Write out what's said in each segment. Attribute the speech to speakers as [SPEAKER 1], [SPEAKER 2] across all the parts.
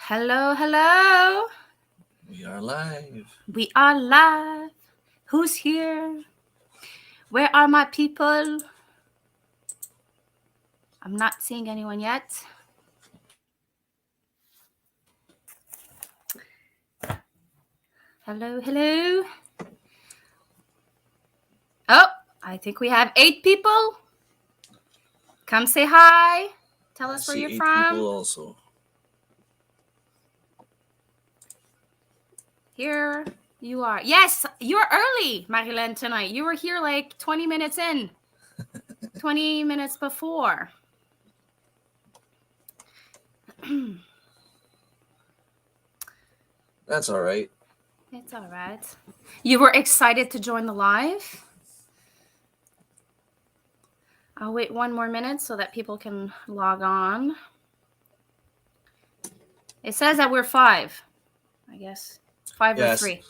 [SPEAKER 1] Hello, hello.
[SPEAKER 2] We are live.
[SPEAKER 1] We are live. Who's here? Where are my people? I'm not seeing anyone yet. Hello, hello. Oh, I think we have 8 people. Come say hi. Tell
[SPEAKER 2] I
[SPEAKER 1] us where
[SPEAKER 2] see
[SPEAKER 1] you're
[SPEAKER 2] 8 people
[SPEAKER 1] from.
[SPEAKER 2] also.
[SPEAKER 1] Here you are. Yes, you're early, Marilyn, tonight. You were here like 20 minutes in, 20 minutes before.
[SPEAKER 2] That's all right.
[SPEAKER 1] It's all right. You were excited to join the live? I'll wait 1 more minute so that people can log on. It says that we're 5, I guess. 5 or
[SPEAKER 2] Yes.
[SPEAKER 1] 3.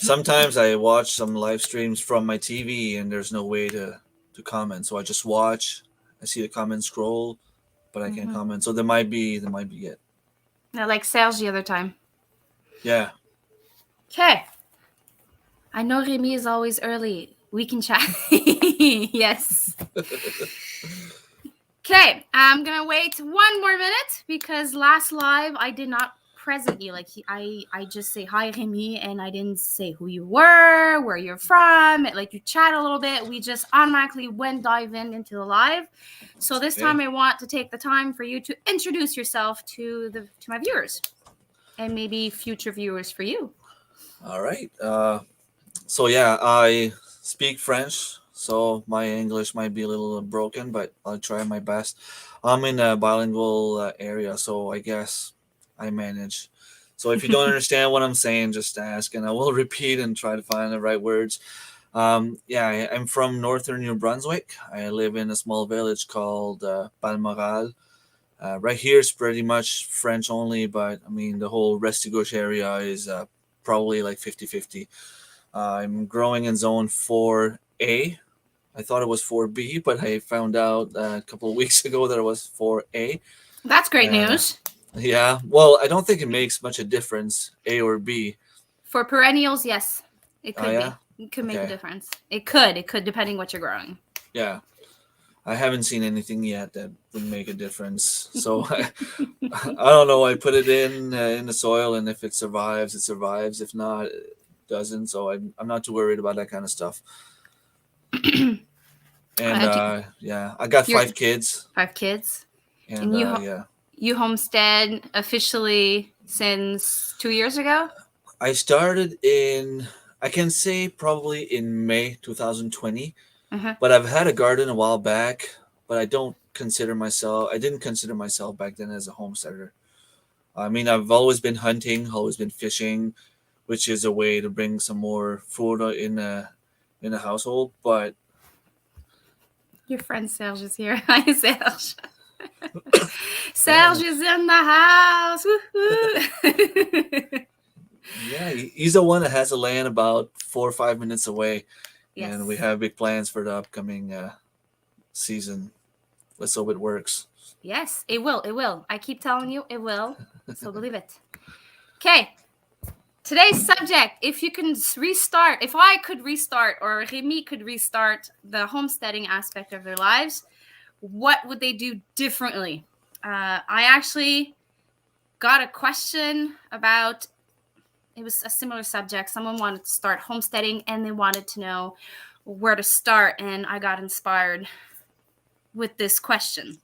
[SPEAKER 2] Sometimes I watch some live streams from my TV and there's no way to comment, so I just watch. I see the comments scroll, but I can't comment. So there might be it.
[SPEAKER 1] No, like Serge the other time.
[SPEAKER 2] Yeah.
[SPEAKER 1] Okay. I know Remi is always early. We can chat. Yes. Okay, I'm gonna wait 1 more minute because last live I did not present you. Like I just say hi Remi, and I didn't say who you were, where you're from. Like you chat a little bit. We just automatically went dive into the live. So this
[SPEAKER 2] Okay.
[SPEAKER 1] time I want to take the time for you to introduce yourself to my viewers, and maybe future viewers for you.
[SPEAKER 2] All right. So yeah, I speak French, so my English might be a little broken, but I'll try my best. I'm in a bilingual area, so I guess I manage. So if you don't understand what I'm saying, just ask, and I will repeat and try to find the right words. Yeah, I'm from northern New Brunswick. I live in a small village called Balmoral. Right here is pretty much French only, but I mean the whole Restigouche area is probably like 50-50. I'm growing in zone 4A. I thought it was 4B, but I found out a couple of weeks ago that it was 4A.
[SPEAKER 1] That's great
[SPEAKER 2] Uh,
[SPEAKER 1] news.
[SPEAKER 2] yeah, well, I don't think it makes much a difference, A or B.
[SPEAKER 1] For perennials, yes, it
[SPEAKER 2] Oh,
[SPEAKER 1] could
[SPEAKER 2] yeah?
[SPEAKER 1] be. It could make a
[SPEAKER 2] Okay.
[SPEAKER 1] difference. It could. It could, depending what you're growing.
[SPEAKER 2] Yeah. I haven't seen anything yet that would make a difference. So I don't know. I put it in the soil, and if it survives, it survives. If not, it doesn't. So I'm not too worried about that kind of stuff. And
[SPEAKER 1] Okay.
[SPEAKER 2] yeah, I got
[SPEAKER 1] You're
[SPEAKER 2] 5 kids,
[SPEAKER 1] 5 kids,
[SPEAKER 2] and
[SPEAKER 1] and
[SPEAKER 2] yeah,
[SPEAKER 1] you homestead officially since 2 years ago.
[SPEAKER 2] I started in, I can say probably in May 2020,
[SPEAKER 1] Uh-huh.
[SPEAKER 2] but I've had a garden a while back, but I didn't consider myself back then as a homesteader. I mean, I've always been hunting, always been fishing, which is a way to bring some more food in a household. But
[SPEAKER 1] Your friend Serge is here. Hi, Serge.
[SPEAKER 2] yeah,
[SPEAKER 1] Serge is in the house. Woo-hoo.
[SPEAKER 2] yeah, he's the one that has a land about 4 or 5 minutes away,
[SPEAKER 1] Yes.
[SPEAKER 2] and we have big plans for the upcoming season. Let's hope it works.
[SPEAKER 1] Yes, it will. It will. I keep telling you, it will. So believe it. Okay. Today's subject, if you can restart, if I could restart or Remi could restart the homesteading aspect of their lives, what would they do differently? I actually got a question about, it was a similar subject. Someone wanted to start homesteading and they wanted to know where to start, and I got inspired with this question.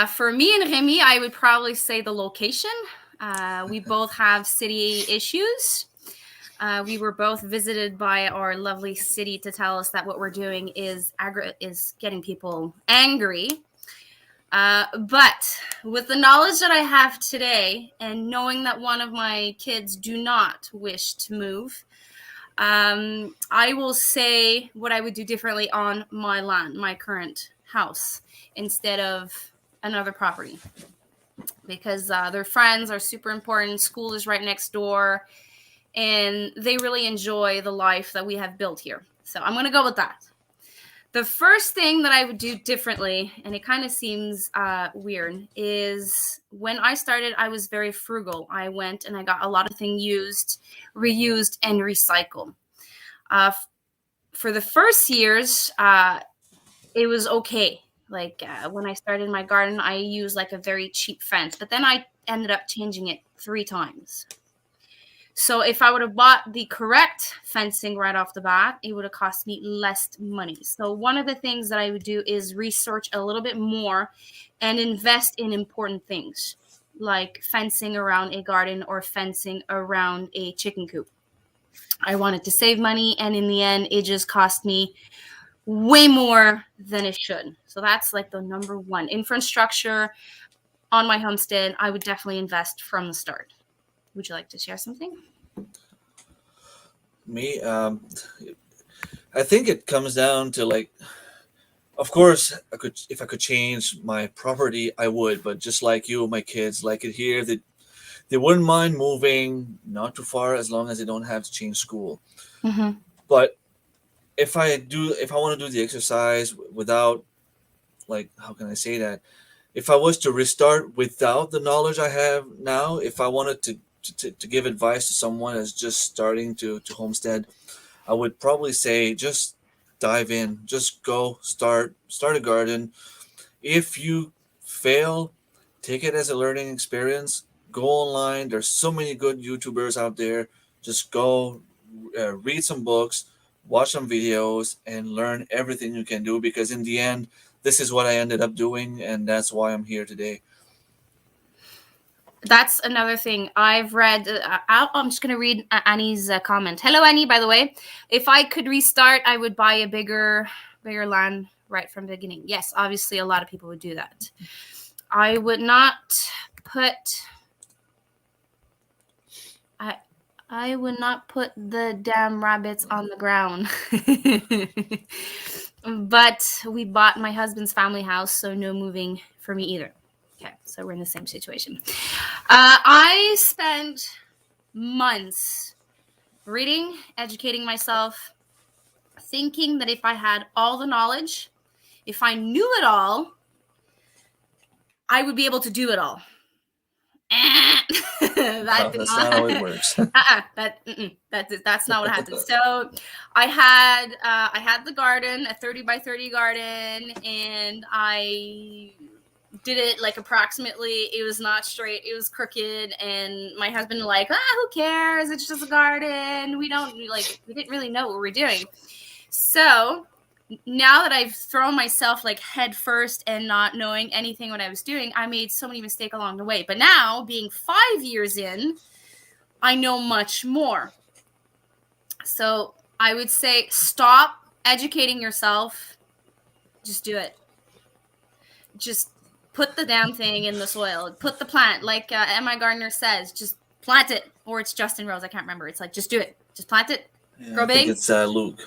[SPEAKER 1] For me and Remi, I would probably say the location. We both have city issues. We were both visited by our lovely city to tell us that what we're doing is getting people angry. But with the knowledge that I have today, and knowing that one of my kids do not wish to move, I will say what I would do differently on my land, my current house, instead of another property, because their friends are super important. School is right next door, and they really enjoy the life that we have built here. So I'm going to go with that. The first thing that I would do differently, and it kind of seems weird, is when I started, I was very frugal. I went and I got a lot of things used, reused, and recycled. For the first years, it was okay. Like when I started my garden, I used like a very cheap fence, but then I ended up changing it 3 times. So if I would have bought the correct fencing right off the bat, it would have cost me less money. So one of the things that I would do is research a little bit more and invest in important things like fencing around a garden or fencing around a chicken coop. I wanted to save money, and in the end, it just cost me way more than it should. So that's like the number one. Infrastructure on my homestead, I would definitely invest from the start. Would you like to share something?
[SPEAKER 2] Me, I think it comes down to like, of course, I could if I could change my property, I would. But just like you, my kids like it here. They wouldn't mind moving not too far as long as they don't have to change school.
[SPEAKER 1] Mm-hmm.
[SPEAKER 2] But if I want to do the exercise without, like, how can I say that? If I was to restart without the knowledge I have now, if I wanted to give advice to someone that's just starting to homestead, I would probably say just dive in, just go start a garden. If you fail, take it as a learning experience. Go online. There's so many good YouTubers out there. Just go read some books, watch some videos, and learn everything you can do. Because in the end, this is what I ended up doing, and that's why I'm here today.
[SPEAKER 1] That's another thing I've read. I'm just going to read Annie's comment. Hello, Annie, by the way. If I could restart, I would buy a bigger land right from the beginning. Yes, obviously, a lot of people would do that. I would not put... I would not put the damn rabbits on the ground. But we bought my husband's family house, so no moving for me either. Okay, so we're in the same situation. I spent months reading, educating myself, thinking that if I had all the knowledge, if I knew it all, I would be able to do it all.
[SPEAKER 2] That's not how it works.
[SPEAKER 1] That's not what happened. So I had the garden, a 30 by 30 garden, and I did it like approximately. It was not straight, it was crooked, and my husband like, who cares, it's just a garden, we didn't really know what we're doing. So now that I've thrown myself like head first and not knowing anything what I was doing, I made so many mistakes along the way. But now, being 5 years in, I know much more. So I would say stop educating yourself. Just do it. Just put the damn thing in the soil. Put the plant, like Emma Gardner says, just plant it. Or it's Justin Rose, I can't remember. It's like, just do it. Just plant it.
[SPEAKER 2] Yeah,
[SPEAKER 1] grow big.
[SPEAKER 2] I think it's Luke.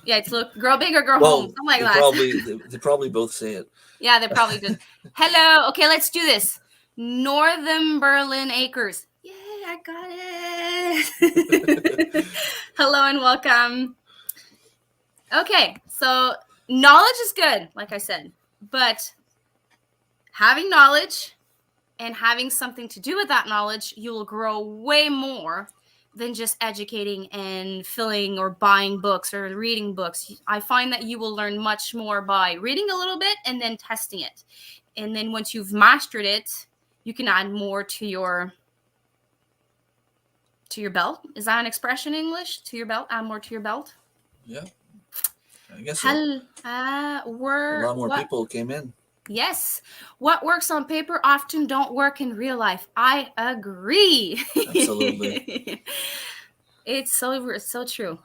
[SPEAKER 1] Yeah, it's Luke. Grow big or grow home. Something like that.
[SPEAKER 2] They probably both say it.
[SPEAKER 1] Yeah, they probably do. Hello. Okay, let's do this. Northern Berlin Acres. Yay, I got it. Hello and welcome. Okay, so knowledge is good, like I said, but having knowledge and having something to do with that knowledge, you will grow way more than just educating and filling or buying books or reading books. I find that you will learn much more by reading a little bit and then testing it. And then once you've mastered it, you can add more to your belt. Is that an expression in English? To your belt? Add more to your belt?
[SPEAKER 2] Yeah. I guess so. A lot more people came in.
[SPEAKER 1] Yes. What works on paper often don't work in real life. I agree.
[SPEAKER 2] Absolutely.
[SPEAKER 1] It's so true.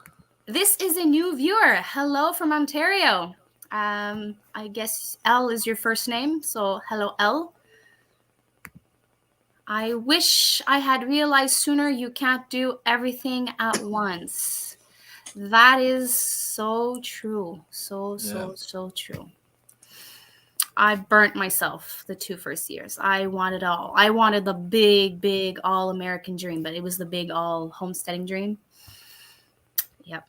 [SPEAKER 1] This is a new viewer. Hello from Ontario. I guess L is your first name. So hello, L. I wish I had realized sooner you can't do everything at once. That is so true. So true. I burnt myself the 2 first years. I wanted all. I wanted the big all-American dream, but it was the big all homesteading dream. Yep.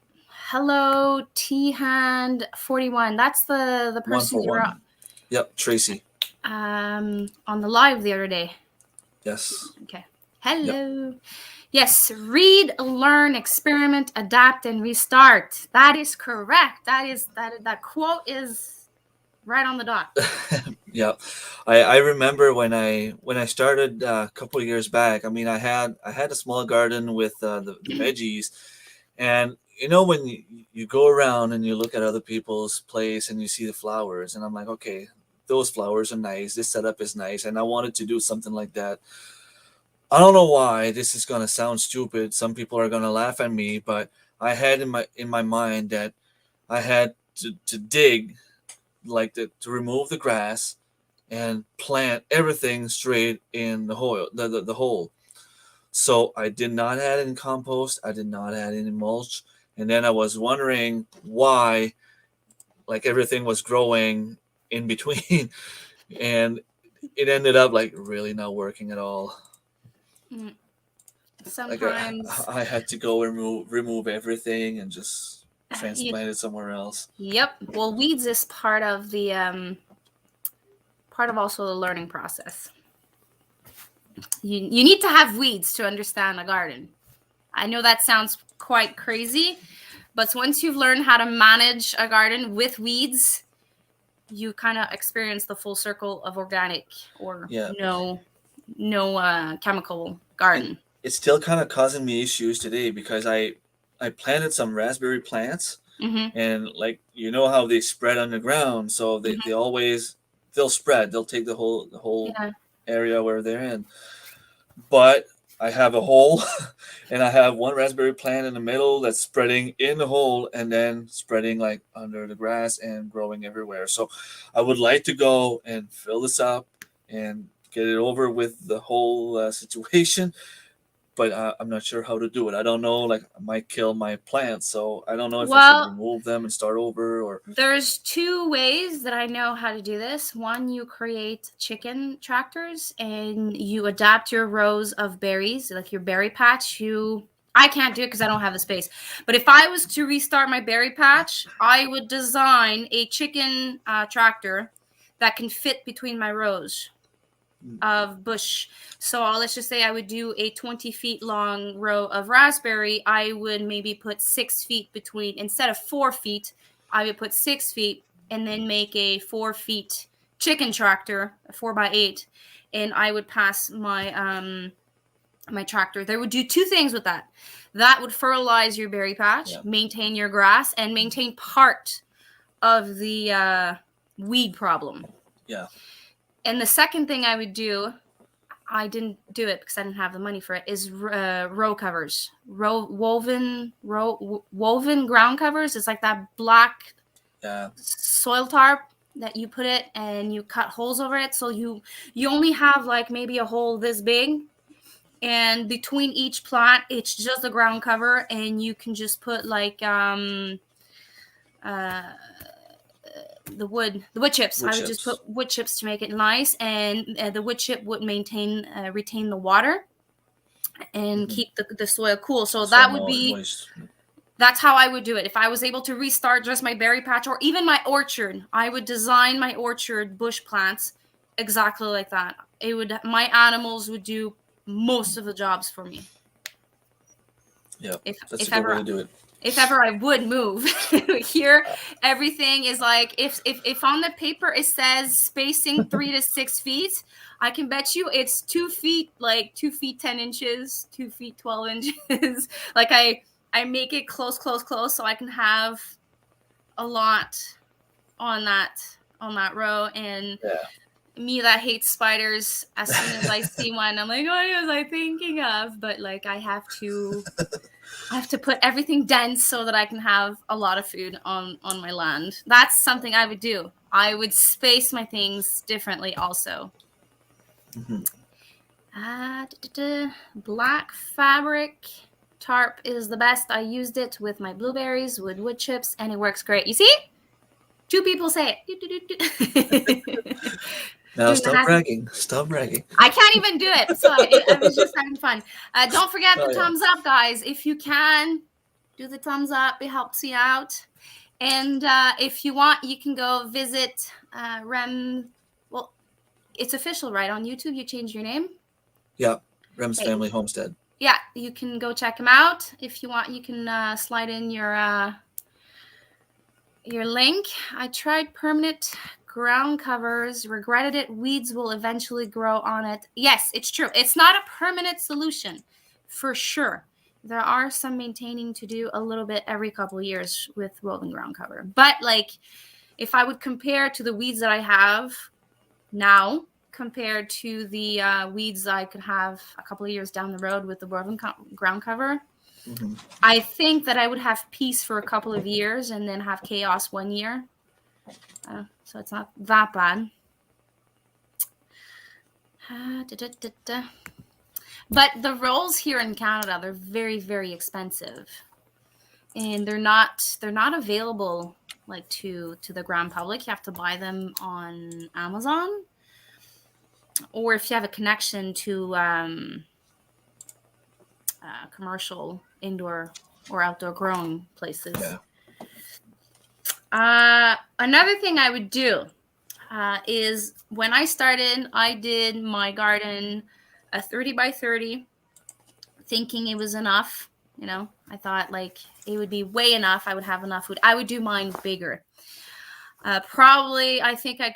[SPEAKER 1] Hello, T Hand 41. That's the
[SPEAKER 2] One
[SPEAKER 1] person
[SPEAKER 2] for
[SPEAKER 1] you were
[SPEAKER 2] one. Yep, Tracy.
[SPEAKER 1] on the live the other day.
[SPEAKER 2] Yes.
[SPEAKER 1] Okay.
[SPEAKER 2] Yep.
[SPEAKER 1] Hello. Yes, read, learn, experiment, adapt, and restart. That is correct. That quote is right on the dot.
[SPEAKER 2] Yeah, I remember when I started a couple of years back. I mean, I had a small garden with the veggies, and when you go around and you look at other people's place and you see the flowers, and I'm like, okay, those flowers are nice. This setup is nice, and I wanted to do something like that. I don't know why this is gonna sound stupid. Some people are gonna laugh at me, but I had in my mind that I had to dig like to remove the grass and plant everything straight in the hole. The hole. So I did not add any compost. I did not add any mulch. And then I was wondering why, like everything was growing in between, and it ended up like really not working at all.
[SPEAKER 1] Mm,
[SPEAKER 2] Like
[SPEAKER 1] Sometimes,
[SPEAKER 2] I had to go and remove everything and just
[SPEAKER 1] you,
[SPEAKER 2] transplant it somewhere else.
[SPEAKER 1] yep. Well, weeds is part of also the learning process. You need to have weeds to understand a garden. I know that sounds quite crazy, but once you've learned how to manage a garden with weeds, you kind of experience the full circle of organic or
[SPEAKER 2] Yeah,
[SPEAKER 1] no chemical
[SPEAKER 2] and
[SPEAKER 1] garden.
[SPEAKER 2] it's still kind of causing me issues today because I planted some raspberry plants,
[SPEAKER 1] Mm-hmm.
[SPEAKER 2] and like how they spread on the ground, so they
[SPEAKER 1] Mm-hmm.
[SPEAKER 2] always they'll spread, they'll take the whole
[SPEAKER 1] Yeah.
[SPEAKER 2] area where they're in. But I have a hole and I have one raspberry plant in the middle that's spreading in the hole and then spreading like under the grass and growing everywhere. So I would like to go and fill this up and get it over with the whole situation, but I'm not sure how to do it. I don't know, like I might kill my plants, so I don't know if I should
[SPEAKER 1] Well,
[SPEAKER 2] remove them and start over or.
[SPEAKER 1] there's two ways that I know how to do this. One, you create chicken tractors and you adapt your rows of berries, like your berry patch. I can't do it because I don't have the space. But if I was to restart my berry patch, I would design a chicken tractor that can fit between my rows of bush. So let's just say I would do a 20 feet long row of raspberry. I would maybe put 6 feet between, instead of 4 feet, I would put 6 feet and then make a 4 feet chicken tractor, a 4x8. And I would pass my tractor. They would do two things with that. That would fertilize your berry patch,
[SPEAKER 2] Yeah.
[SPEAKER 1] maintain your grass, and maintain part of the weed problem.
[SPEAKER 2] Yeah.
[SPEAKER 1] And the second thing I would do, I didn't do it because I didn't have the money for it, is row covers, woven ground covers. It's like that black
[SPEAKER 2] Yeah.
[SPEAKER 1] soil tarp that you put it and you cut holes over it, so you only have like maybe a hole this big, and between each plant it's just the ground cover, and you can just put like the wood chips.
[SPEAKER 2] Wood
[SPEAKER 1] I would just put
[SPEAKER 2] chips.
[SPEAKER 1] wood chips to make it nice, and the wood chip would retain the water and
[SPEAKER 2] Mm-hmm.
[SPEAKER 1] keep the soil cool. So
[SPEAKER 2] So
[SPEAKER 1] that would be
[SPEAKER 2] moist.
[SPEAKER 1] that's how I would do it. If I was able to restart just my berry patch or even my orchard, I would design my orchard bush plants exactly like that. My animals would do most of the jobs for me.
[SPEAKER 2] Yeah,
[SPEAKER 1] If
[SPEAKER 2] that's a
[SPEAKER 1] if
[SPEAKER 2] good way
[SPEAKER 1] ever
[SPEAKER 2] to do it.
[SPEAKER 1] if ever I would move here, everything is like, if on the paper it says spacing 3 to 6 feet, I can bet you it's 2 feet, like 2 feet 10 inches, 2 feet 12 inches. Like I make it close, so I can have a lot on that row. And
[SPEAKER 2] Yeah.
[SPEAKER 1] me that hates spiders, as soon as I see one, I'm like, what was I thinking of? But like I have to put everything dense so that I can have a lot of food on my land. That's something I would do. I would space my things differently also.
[SPEAKER 2] Mm-hmm.
[SPEAKER 1] Black fabric tarp is the best. I used it with my blueberries with wood chips and it works great. You see? Two people say it.
[SPEAKER 2] Now
[SPEAKER 1] Doing the
[SPEAKER 2] stop
[SPEAKER 1] hand.
[SPEAKER 2] bragging. Stop bragging.
[SPEAKER 1] I can't even do it. So I was just having fun. Don't forget
[SPEAKER 2] Oh
[SPEAKER 1] the
[SPEAKER 2] yeah.
[SPEAKER 1] thumbs up, guys. If you can, do the thumbs up. It helps me out. And if you want, you can go visit Rem. Well, it's official, right? On YouTube, you changed your name.
[SPEAKER 2] Yeah, Rem's
[SPEAKER 1] Okay.
[SPEAKER 2] Family Homestead.
[SPEAKER 1] Yeah, you can go check him out. If you want, you can slide in your link. I tried permanent ground covers, regretted it. Weeds will eventually grow on it. Yes, it's true. It's not a permanent solution, for sure. There are some maintaining to do a little bit every couple of years with rolling ground cover. But like, if I would compare to the weeds that I have now compared to the weeds I could have a couple of years down the road with the rolling ground cover,
[SPEAKER 2] Mm-hmm.
[SPEAKER 1] I think that I would have peace for a couple of years and then have chaos 1 year. So it's not that bad. But the rolls here in Canada, they're very, very expensive, and they're not available like to the grand public. You have to buy them on Amazon, or if you have a connection to commercial indoor or outdoor growing places.
[SPEAKER 2] Yeah.
[SPEAKER 1] Another thing I would do is when I started, I did my garden a 30 by 30, thinking it was enough. You know, I thought like it would be way enough. I would have enough food. I would do mine bigger. Probably, I think I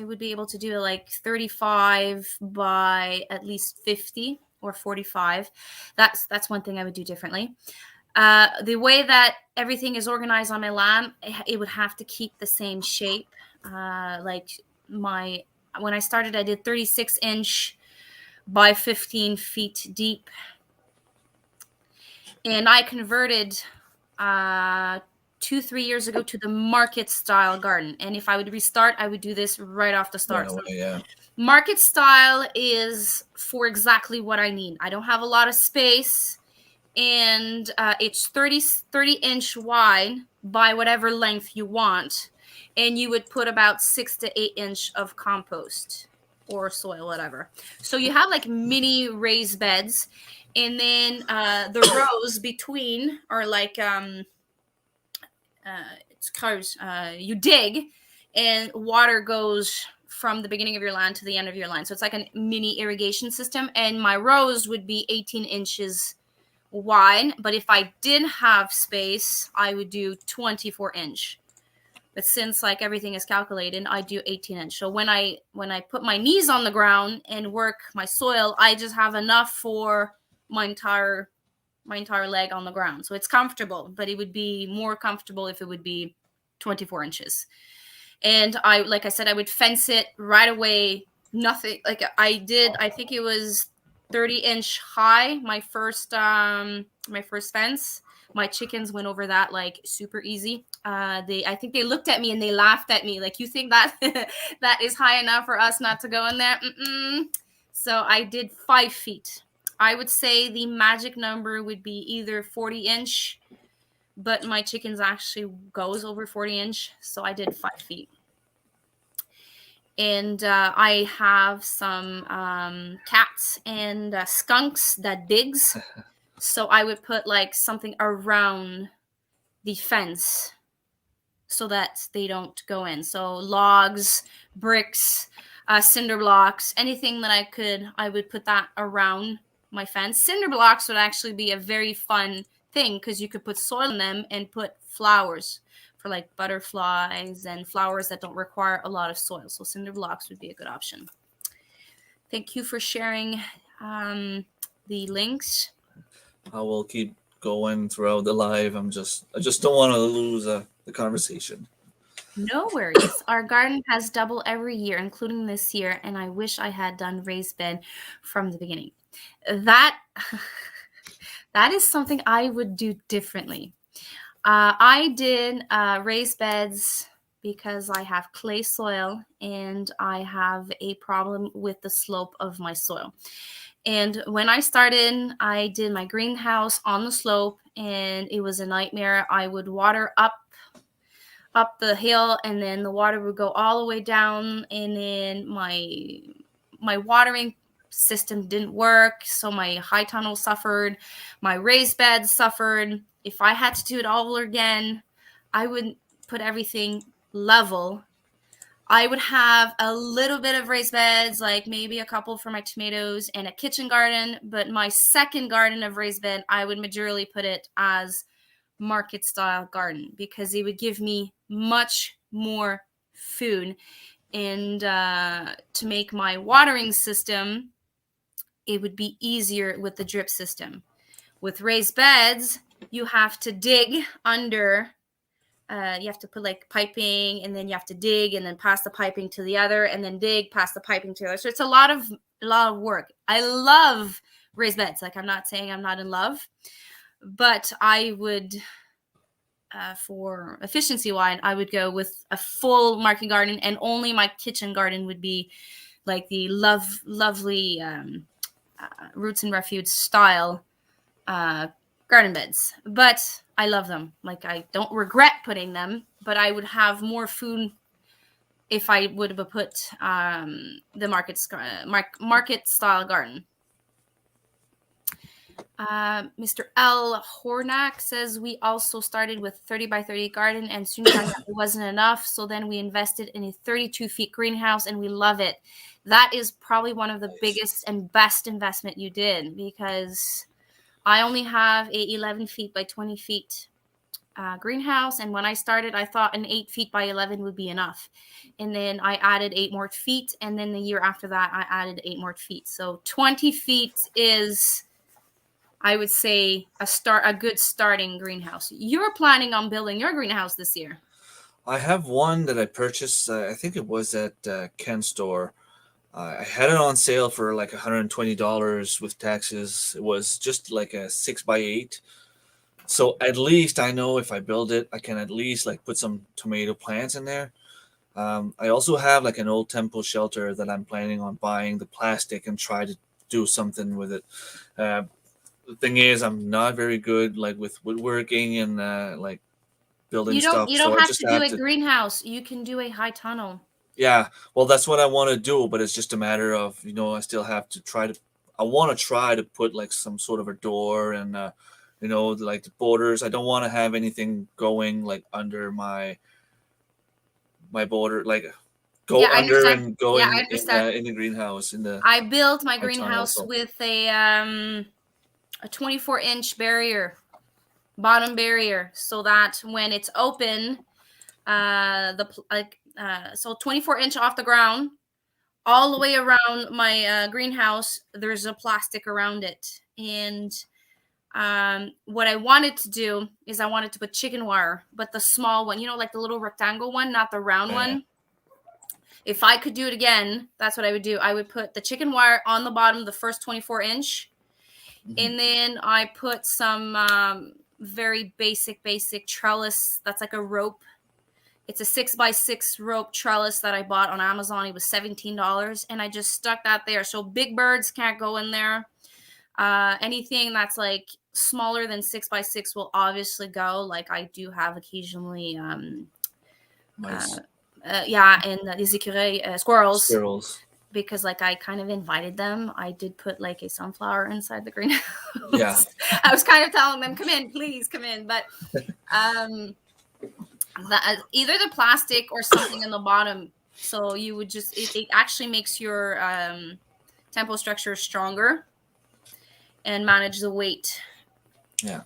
[SPEAKER 1] would be able to do like 35 by at least 50 or 45. That's one thing I would do differently. The way that everything is organized on my land, it would have to keep the same shape. When I started, I did 36-inch by 15 feet deep, and I converted 2-3 years ago to the market style garden. And if I would restart, I would do this right off the start.
[SPEAKER 2] Right away, yeah.
[SPEAKER 1] Market style is for exactly what I need. I don't have a lot of space, and it's 30-inch wide by whatever length you want, and you would put about 6 to 8 inch of compost or soil, whatever. So you have like mini raised beds, and then the rows between are like it's cars. You dig, and water goes from the beginning of your land to the end of your land. So it's like a mini irrigation system, and my rows would be 18 inches wide, but if I did have space, I would do 24-inch. But since like everything is calculated, I do 18-inch. So when I put my knees on the ground and work my soil, I just have enough for my entire leg on the ground. So it's comfortable, but it would be more comfortable if it would be 24 inches. And like I said, I would fence it right away. Nothing like I think it was 30-inch high. My first fence. My chickens went over that like super easy. I think they looked at me and they laughed at me like, you think that that is high enough for us not to go in there? So I did 5 feet. I would say the magic number would be either 40-inch, but my chickens actually goes over 40-inch, so I did 5 feet. And I have some cats and skunks that digs. So I would put like something around the fence so that they don't go in. So logs, bricks, cinder blocks, anything that I would put that around my fence. Cinder blocks would actually be a very fun thing because you could put soil in them and put flowers for like butterflies and flowers that don't require a lot of soil. So cinder blocks would be a good option. Thank you for sharing the links.
[SPEAKER 2] I will keep going throughout the live. I just don't want to lose the conversation.
[SPEAKER 1] No worries. Our garden has double every year, including this year, and I wish I had done raised bed from the beginning. That is something I would do differently. I did raised beds because I have clay soil and I have a problem with the slope of my soil. And when I started, I did my greenhouse on the slope, and it was a nightmare. I would water up the hill, and then the water would go all the way down, and then my watering system didn't work. So my high tunnel suffered, my raised beds suffered. If I had to do it all again, I would put everything level. I would have a little bit of raised beds, like maybe a couple for my tomatoes and a kitchen garden. But my second garden of raised bed, I would majorly put it as market style garden, because it would give me much more food. And to make my watering system, it would be easier with the drip system. With raised beds, you have to dig under. You have to put like piping, and then you have to dig and then pass the piping to the other, and then dig, pass the piping to the other. So it's a lot of work. I love raised beds. Like, I'm not saying I'm not in love, but I would, for efficiency wise, I would go with a full market garden, and only my kitchen garden would be like the lovely roots and refuge style garden beds. But I love them. Like, I don't regret putting them, but I would have more food if I would have put the market style garden. Mr. L. Hornack says, we also started with 30 by 30 garden, and soon as it wasn't enough, so then we invested in a 32 feet greenhouse, and we love it. That is probably one of the biggest and best investment you did, because I only have a 11 feet by 20 feet greenhouse, and when I started, I thought an 8 feet by 11 would be enough, and then I added 8 more feet, and then the year after that, I added 8 more feet. So 20 feet is, I would say, a good starting greenhouse. You're planning on building your greenhouse this year.
[SPEAKER 2] I have one that I purchased. I think it was at Ken's store. I had it on sale for like $120 with taxes. It was just like a 6x8. So at least I know if I build it, I can at least like put some tomato plants in there. I also have like an old temple shelter that I'm planning on buying the plastic and try to do something with it. The thing is, I'm not very good like with woodworking and like building stuff.
[SPEAKER 1] You
[SPEAKER 2] So
[SPEAKER 1] don't
[SPEAKER 2] I
[SPEAKER 1] have
[SPEAKER 2] just
[SPEAKER 1] to do a greenhouse. You can do a high tunnel.
[SPEAKER 2] Yeah, well, that's what I want to do, but it's just a matter of, I still have to try to. I want to try to put like some sort of a door and like the borders. I don't want to have anything going like under my border, like go
[SPEAKER 1] Yeah, I
[SPEAKER 2] under
[SPEAKER 1] understand.
[SPEAKER 2] and go
[SPEAKER 1] Yeah, I understand.
[SPEAKER 2] in the greenhouse in the
[SPEAKER 1] I built my
[SPEAKER 2] tunnel
[SPEAKER 1] greenhouse
[SPEAKER 2] also.
[SPEAKER 1] with a 24-inch barrier, bottom barrier, so that when it's open, so 24-inch off the ground, all the way around my greenhouse, there's a plastic around it. And what I wanted to do is I wanted to put chicken wire, but the small one, like the little rectangle one, not the round
[SPEAKER 2] Yeah.
[SPEAKER 1] one. If I could do it again, that's what I would do. I would put the chicken wire on the bottom, the first 24-inch, and then I put some very basic trellis. That's like a rope. It's a 6x6 rope trellis that I bought on Amazon. It was $17, and I just stuck that there. So big birds can't go in there. Anything that's like smaller than 6x6 will obviously go. Like, I do have occasionally,
[SPEAKER 2] Nice.
[SPEAKER 1] and these squirrels. Because like I kind of invited them. I did put like a sunflower inside the greenhouse.
[SPEAKER 2] Yeah.
[SPEAKER 1] I was kind of telling them, come in, please come in. But either the plastic or something in the bottom. So you would just, it actually makes your tempo structure stronger and manage the weight.
[SPEAKER 2] Yeah.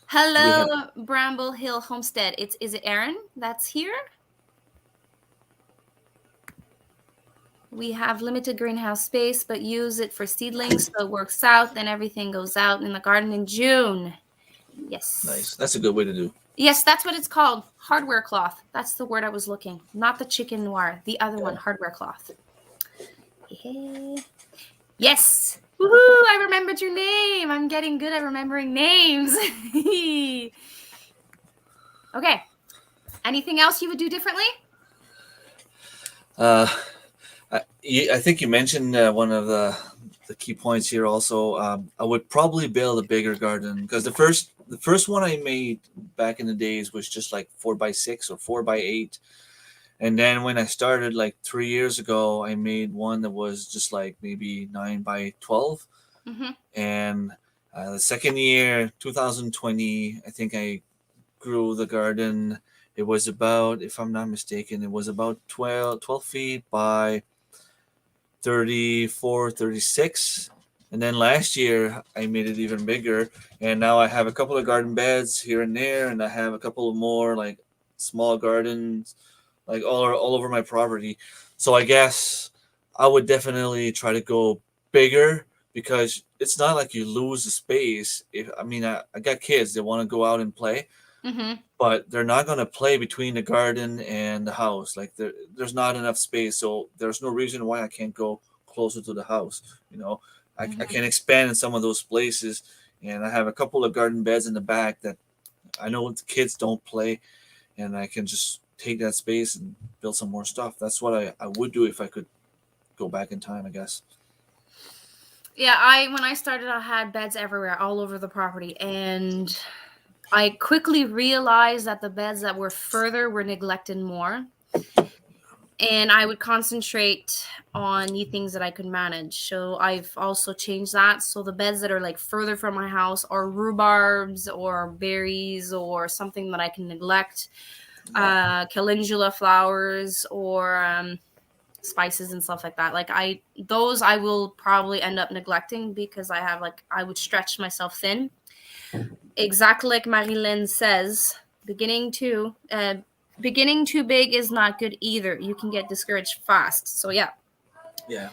[SPEAKER 1] Hello, Bramble Hill Homestead. Is it Aaron that's here? We have limited greenhouse space, but use it for seedlings, so it works out. Then everything goes out in the garden in June. Yes.
[SPEAKER 2] Nice. That's a good way to do.
[SPEAKER 1] Yes, that's what it's called. Hardware cloth. That's the word I was looking. Not the chicken noir. The other one, hardware cloth. Yes. Woohoo! I remembered your name. I'm getting good at remembering names. Okay. Anything else you would do differently?
[SPEAKER 2] I think you mentioned one of the key points here also. I would probably build a bigger garden, because the first one I made back in the days was just like 4x6 or 4x8, And then when I started like 3 years ago, I made one that was just like maybe 9 by 12.
[SPEAKER 1] Mm-hmm.
[SPEAKER 2] And the second year, 2020, I think I grew the garden. It was about, if I'm not mistaken, it was about 12 feet by 34, 36. And then last year, I made it even bigger. And now I have a couple of garden beds here and there. And I have a couple of more like small gardens, like all over my property. So I guess I would definitely try to go bigger because it's not like you lose the space. If I mean, I got kids, they want to go out and play,
[SPEAKER 1] Mm-hmm.
[SPEAKER 2] but they're not going to play between the garden and the house. Like there's not enough space, so there's no reason why I can't go closer to the house. You know, I
[SPEAKER 1] Mm-hmm.
[SPEAKER 2] can expand in some of those places, and I have a couple of garden beds in the back that I know the kids don't play, and I can just take that space and build some more stuff. That's what I would do if I could go back in time, I guess.
[SPEAKER 1] Yeah, when I started, I had beds everywhere, all over the property, and I quickly realized that the beds that were further were neglected more, and I would concentrate on the things that I could manage. So I've also changed that. So the beds that are like further from my house are rhubarbs or berries or something that I can neglect,
[SPEAKER 2] Yeah,
[SPEAKER 1] calendula flowers or spices and stuff like that. Like those I will probably end up neglecting because I would stretch myself thin. Exactly like Marilyn says, beginning too big is not good either. You can get discouraged fast. So yeah.
[SPEAKER 2] yeah.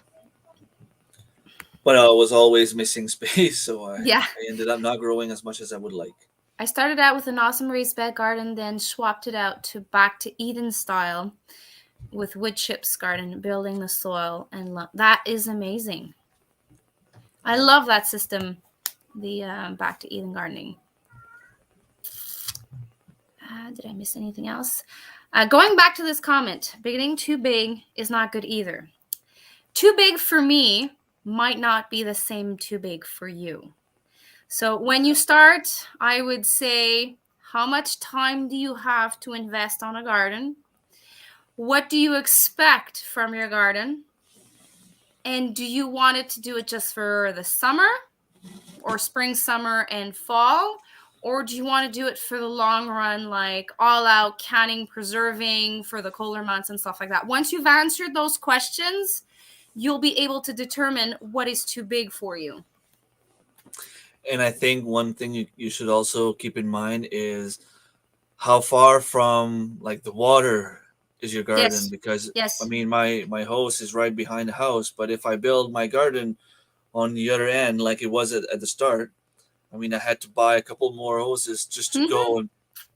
[SPEAKER 2] But I was always missing space, so
[SPEAKER 1] Yeah.
[SPEAKER 2] I ended up not growing as much as I would like.
[SPEAKER 1] I started out with an awesome raised bed garden, then swapped it out to back to Eden style with wood chips garden, building the soil, and that is amazing. I love that system, the back to Eden gardening. Did I miss anything else? Going back to this comment, beginning too big is not good either. Too big for me might not be the same too big for you. So when you start, I would say, how much time do you have to invest on a garden? What do you expect from your garden? And do you want it to do it just for the summer or spring, summer, and fall? Or do you want to do it for the long run, like all out canning, preserving for the colder months and stuff like that? Once you've answered those questions, you'll be able to determine what is too big for you.
[SPEAKER 2] And I think one thing you should also keep in mind is how far from like the water is your garden,
[SPEAKER 1] Yes.
[SPEAKER 2] because I
[SPEAKER 1] Yes.
[SPEAKER 2] mean my house is right behind the house, but if I build my garden on the other end like it was at the start, I mean I had to buy a couple more hoses just to
[SPEAKER 1] Mm-hmm.
[SPEAKER 2] go and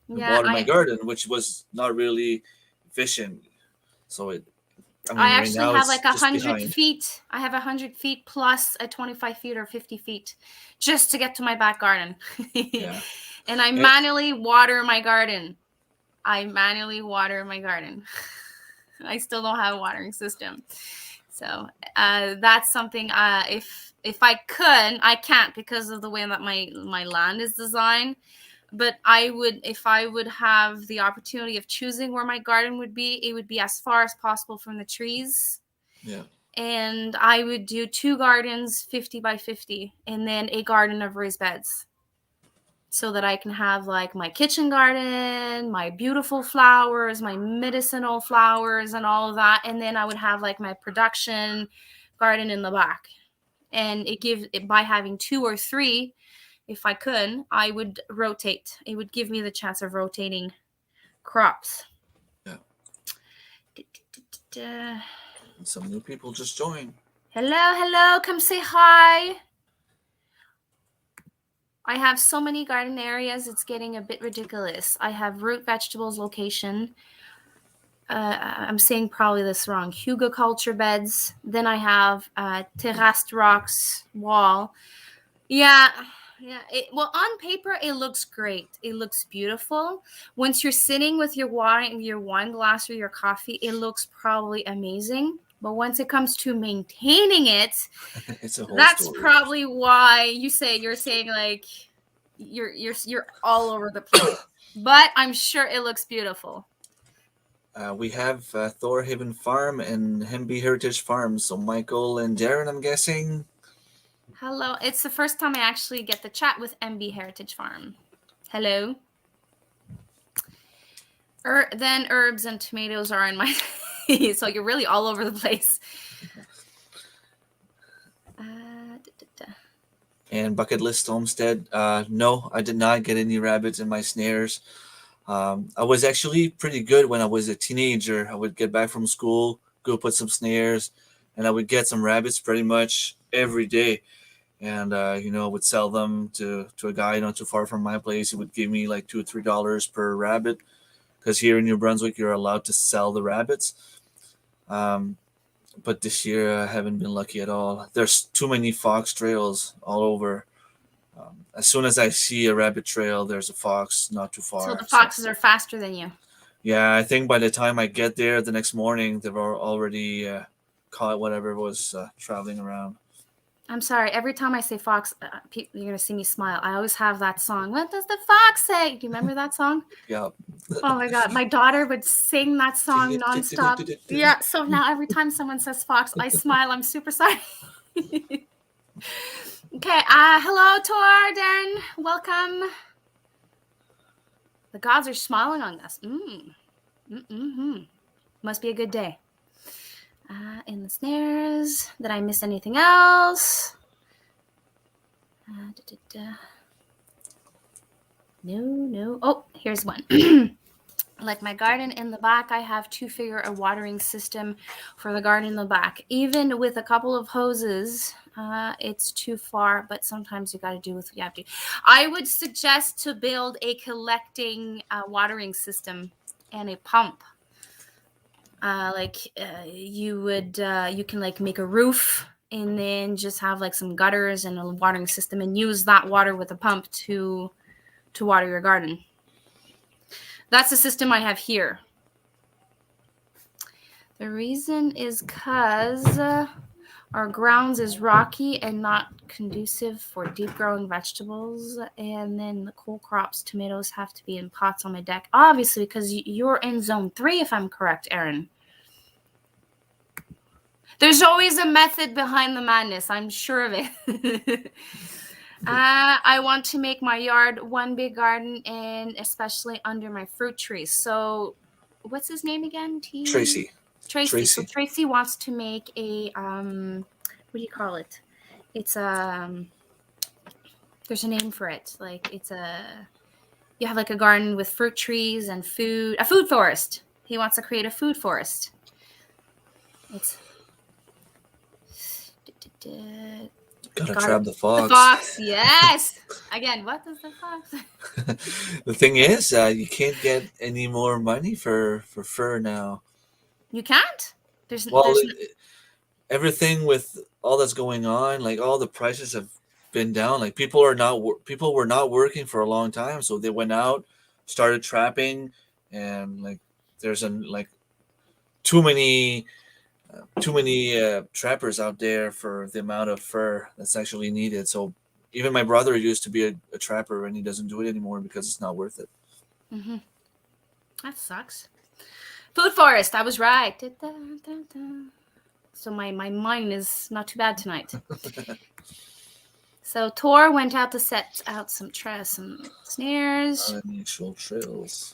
[SPEAKER 1] Yeah,
[SPEAKER 2] water my garden, which was not really efficient. So I
[SPEAKER 1] I
[SPEAKER 2] mean right
[SPEAKER 1] actually
[SPEAKER 2] now
[SPEAKER 1] have
[SPEAKER 2] it's
[SPEAKER 1] like a
[SPEAKER 2] just
[SPEAKER 1] hundred
[SPEAKER 2] behind.
[SPEAKER 1] feet. I have 100 feet plus a 25 feet or 50 feet just to get to my back garden.
[SPEAKER 2] Yeah.
[SPEAKER 1] And I
[SPEAKER 2] And,
[SPEAKER 1] manually water my garden. I manually water my garden. I still don't have a watering system. So that's something. If I could, I can't because of the way that my land is designed. But I would, if I would have the opportunity of choosing where my garden would be, it would be as far as possible from the trees.
[SPEAKER 2] yeah.
[SPEAKER 1] And I would do 2 gardens, 50 by 50, and then a garden of raised beds, so that I can have like my kitchen garden, my beautiful flowers, my medicinal flowers, and all of that. And then I would have like my production garden in the back. And it gives it, by having 2 or 3, if I could, I would rotate. It would give me the chance of rotating crops.
[SPEAKER 2] Yeah.
[SPEAKER 1] Hello,
[SPEAKER 2] And some new people just joined.
[SPEAKER 1] hello, come say hi. I have so many garden areas, it's getting a bit ridiculous. I have root vegetables location. I'm saying probably this wrong. Hugo culture beds. Then I have terraced rocks wall. Yeah, yeah. Well, on paper, it looks great. It looks beautiful. Once you're sitting with your wine glass or your coffee, it looks probably amazing. But once it comes to maintaining it,
[SPEAKER 2] It's a whole
[SPEAKER 1] that's
[SPEAKER 2] story.
[SPEAKER 1] probably why you're saying like you're all over the place. But I'm sure it looks beautiful.
[SPEAKER 2] We have Thorhaven Farm and Hemby Heritage Farm. So Michael and Darren, I'm guessing.
[SPEAKER 1] Hello. It's the first time I actually get to chat with MB Heritage Farm. Hello. Then herbs and tomatoes are in my... So you're really all over the place.
[SPEAKER 2] And Bucket List Homestead. No, I did not get any rabbits in my snares. I was actually pretty good when I was a teenager. I would get back from school, go put some snares, and I would get some rabbits pretty much every day. And I would sell them to a guy not too far from my place. He would give me like $2 or $3 per rabbit, because here in New Brunswick you're allowed to sell the rabbits. But this year I haven't been lucky at all. There's too many fox trails all over. As soon as I see a rabbit trail, there's a fox not too far.
[SPEAKER 1] So the foxes are faster than you.
[SPEAKER 2] Yeah, I think by the time I get there the next morning, they've already caught whatever was traveling around.
[SPEAKER 1] I'm sorry. Every time I say fox, you're going to see me smile. I always have that song. What does the fox say? Do you remember that song?
[SPEAKER 2] Yeah.
[SPEAKER 1] Oh my God. My daughter would sing that song nonstop. Yeah. So now every time someone says fox, I smile. I'm super sorry. Okay. Hello, Tor, Darren. Welcome. The gods are smiling on us. Must be a good day. In the snares. Did I miss anything else? No. Oh, here's one. Like my garden in the back, I have to figure a watering system for the garden in the back. Even with a couple of hoses, it's too far, but sometimes you got to do what you have to. I would suggest to build a collecting watering system and a pump. You can like make a roof and then just have like some gutters and a watering system and use that water with a pump to water your garden. That's the system I have here. The reason is because our grounds is rocky and not conducive for deep growing vegetables, and then the cool crops, tomatoes, have to be in pots on my deck, obviously, because you're in zone 3, if I'm correct, Aaron. There's always a method behind the madness, I'm sure of it. I want to make my yard one big garden, and especially under my fruit trees. So what's his name again?
[SPEAKER 2] Tracy.
[SPEAKER 1] So Tracy wants to make a what do you call it? It's there's a name for it. Like you have like a garden with fruit trees and a food forest. He wants to create a food forest. It's
[SPEAKER 2] Gotta trap the fox.
[SPEAKER 1] The fox, yes. Again, what is the fox?
[SPEAKER 2] The thing is, you can't get any more money for fur now.
[SPEAKER 1] You can't?
[SPEAKER 2] Everything with all that's going on, like all the prices have been down. Like people were not working for a long time, so they went out, started trapping, and like there's too many trappers out there for the amount of fur that's actually needed. So even my brother used to be a trapper, and he doesn't do it anymore because it's not worth it.
[SPEAKER 1] Mm-hmm. That sucks. Food forest, I was right. So my mind is not too bad tonight. So Tor went out to set out some snares.
[SPEAKER 2] Initial trails.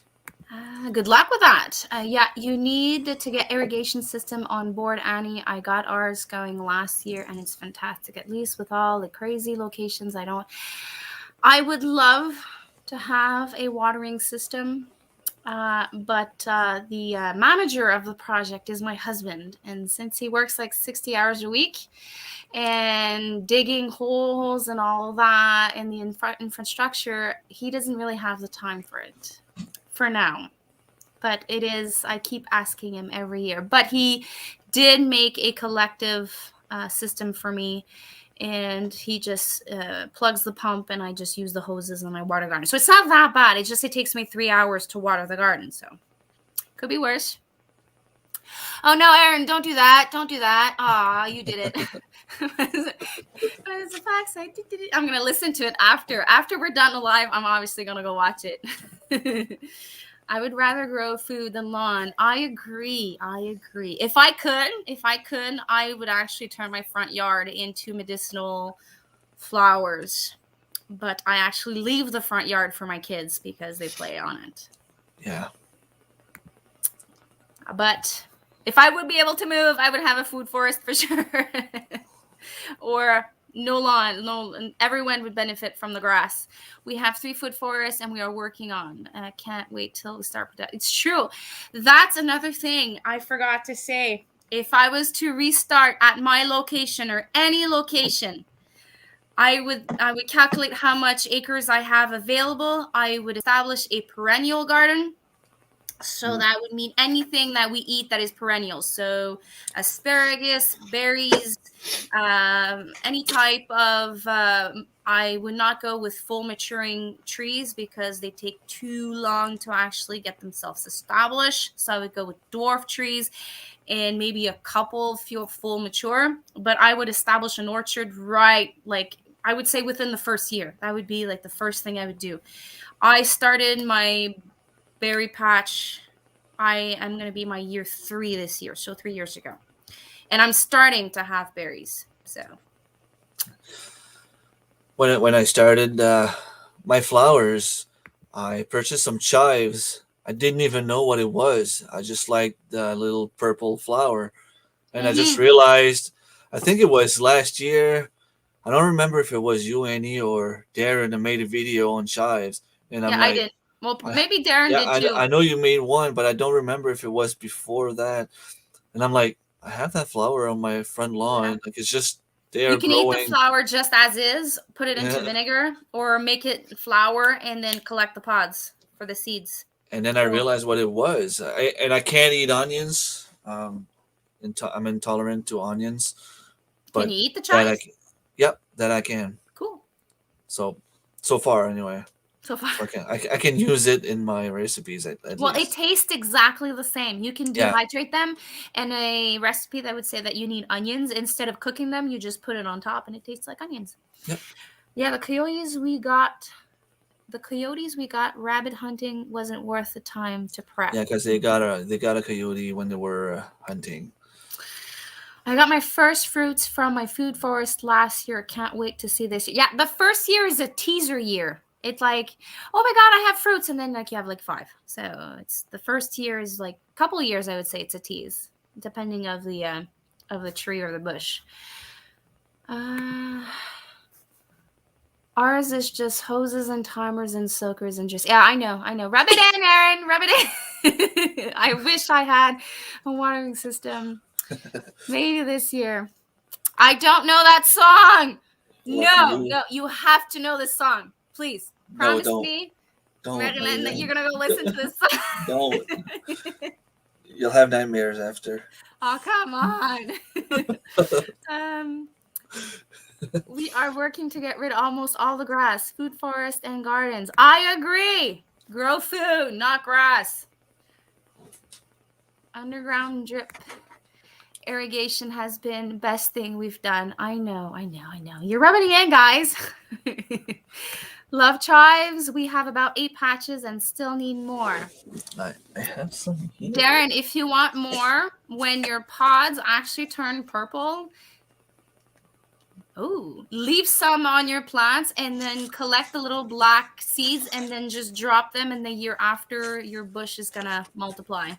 [SPEAKER 1] Good luck with that. Yeah, you need to get irrigation system on board, Annie. I got ours going last year, and it's fantastic. At least with all the crazy locations, I would love to have a watering system, but the manager of the project is my husband, and since he works like 60 hours a week and digging holes and all of that and the infrastructure, he doesn't really have the time for it. For now, but I keep asking him every year, but he did make a collective system for me, and he just plugs the pump, and I just use the hoses in my water garden. So it's not that bad. It takes me 3 hours to water the garden. So could be worse. Oh no, Aaron, don't do that. Aw, you did it. What is the fax? I'm going to listen to it after we're done live. I'm obviously going to go watch it. I would rather grow food than lawn. I agree. If I could, I would actually turn my front yard into medicinal flowers. But I actually leave the front yard for my kids because they play on it.
[SPEAKER 2] Yeah.
[SPEAKER 1] But if I would be able to move, I would have a food forest for sure. Or no lawn, and everyone would benefit from the grass. We have 3 food forests and we are working on. I can't wait till we start. It's true. That's another thing I forgot to say. If I was to restart at my location or any location, I would calculate how much acres I have available. I would establish a perennial garden. So that would mean anything that we eat that is perennial. So asparagus, berries, any type of. I would not go with full maturing trees because they take too long to actually get themselves established. So I would go with dwarf trees and maybe a couple feel full mature. But I would establish an orchard right, like I would say within the first year. That would be like the first thing I would do. I started my berry patch. I am going to be my year 3 this year, so 3 years ago. And I'm starting to have berries. So
[SPEAKER 2] When I started my flowers, I purchased some chives. I didn't even know what it was. I just liked the little purple flower, and I just realized. I think it was last year. I don't remember if it was you, Annie, or Darren that made a video on chives, and I'm
[SPEAKER 1] yeah, I
[SPEAKER 2] like,
[SPEAKER 1] did. Well,
[SPEAKER 2] I,
[SPEAKER 1] maybe Darren
[SPEAKER 2] yeah,
[SPEAKER 1] did too.
[SPEAKER 2] I know you made one, but I don't remember if it was before that. And I'm like, I have that flower on my front
[SPEAKER 1] Yeah.
[SPEAKER 2] lawn. Like it's just they are
[SPEAKER 1] You can eat the
[SPEAKER 2] growing.
[SPEAKER 1] flower just as is, put it into
[SPEAKER 2] Yeah.
[SPEAKER 1] vinegar, or make it flour and then collect the pods for the seeds.
[SPEAKER 2] And then I
[SPEAKER 1] So,
[SPEAKER 2] realized what it was. I can't eat onions. I'm intolerant to onions,
[SPEAKER 1] can
[SPEAKER 2] but
[SPEAKER 1] you eat the
[SPEAKER 2] that
[SPEAKER 1] chives?
[SPEAKER 2] yep, that I can.
[SPEAKER 1] Cool.
[SPEAKER 2] So so far anyway.
[SPEAKER 1] So far.
[SPEAKER 2] So I can use it in my recipes at
[SPEAKER 1] Well, it
[SPEAKER 2] least.
[SPEAKER 1] tastes exactly the same. You can
[SPEAKER 2] Yeah.
[SPEAKER 1] dehydrate them, and a recipe that would say that you need onions instead of cooking them, you just put it on top, and it tastes like onions.
[SPEAKER 2] Yep.
[SPEAKER 1] Yeah, the coyotes we got rabbit hunting wasn't worth the time to prep.
[SPEAKER 2] Yeah, because they got a coyote when they were hunting.
[SPEAKER 1] I got my first fruits from my food forest last year. Can't wait to see this. Yeah, the first year is a teaser year. It's like, oh my god, I have fruits, and then like you have like 5. So it's the first year is like a couple of years. I would say it's a tease, depending of the tree or the bush. Uh, Ours is just hoses and timers and soakers and just I know. Rub it in, Aaron. Rub it in. I wish I had a watering system. Maybe this year. I don't know that song.
[SPEAKER 2] Lucky you.
[SPEAKER 1] No, you have to know this song. Please.
[SPEAKER 2] No,
[SPEAKER 1] Promise me,
[SPEAKER 2] don't,
[SPEAKER 1] Madeline, that you're
[SPEAKER 2] Maylin.
[SPEAKER 1] gonna go listen to this song.
[SPEAKER 2] Don't. You'll have nightmares after.
[SPEAKER 1] Oh, come on. um we are working to get rid of almost all the grass, food forest and gardens. I agree. Grow food, not grass. Underground drip irrigation has been best thing we've done. I know. You're rubbing it in, guys. Love chives. We have about 8 patches and still need more.
[SPEAKER 2] I have some here.
[SPEAKER 1] Darren, if you want more, when your pods actually turn purple, leave some on your plants and then collect the little black seeds and then just drop them, and the year after your bush is gonna multiply.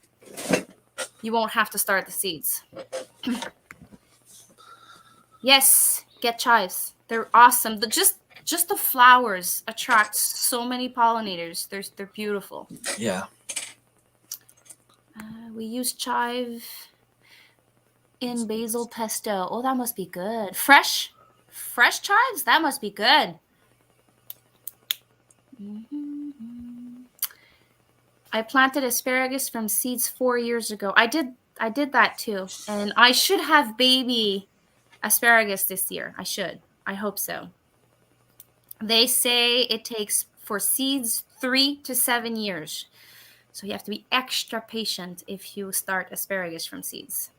[SPEAKER 1] You won't have to start the seeds. Yes, get chives. They're awesome. Just the flowers attract so many pollinators. They're beautiful.
[SPEAKER 2] Yeah.
[SPEAKER 1] We use chive in basil pesto. Oh, that must be good. Fresh chives? That must be good. I planted asparagus from seeds 4 years ago. I did that too. And I should have baby asparagus this year. I should. I hope so. They say it takes for seeds 3 to 7 years. So you have to be extra patient if you start asparagus from seeds.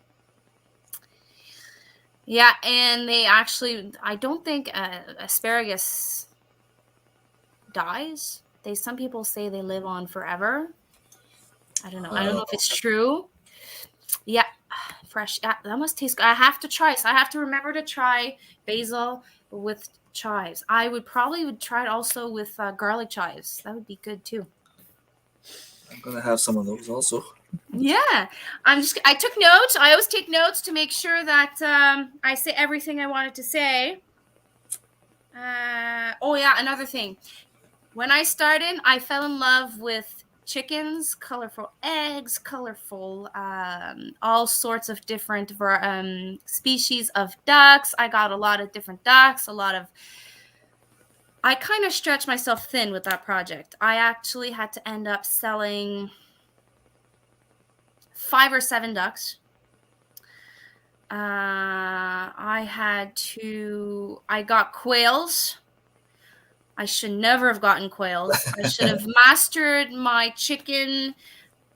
[SPEAKER 1] Yeah, and I don't think asparagus dies. Some people say they live on forever. I don't know. I don't know if
[SPEAKER 2] Oh,
[SPEAKER 1] it's true. Yeah, fresh. Yeah, that must taste good. I have to try. So I have to remember to try basil with chives. I would probably would try it also with garlic chives. That would be good too.
[SPEAKER 2] I'm gonna have some of those also.
[SPEAKER 1] Yeah, I took notes. I always take notes to make sure that I say everything I wanted to say. Oh yeah, another thing. When I started, I fell in love with chickens, colorful eggs, colorful, all sorts of different species of ducks. I got a lot of different ducks, a lot of. I kind of stretched myself thin with that project. I actually had to end up selling 5 or 7 ducks. I got quails. I should never have gotten quails. I should have mastered my chicken,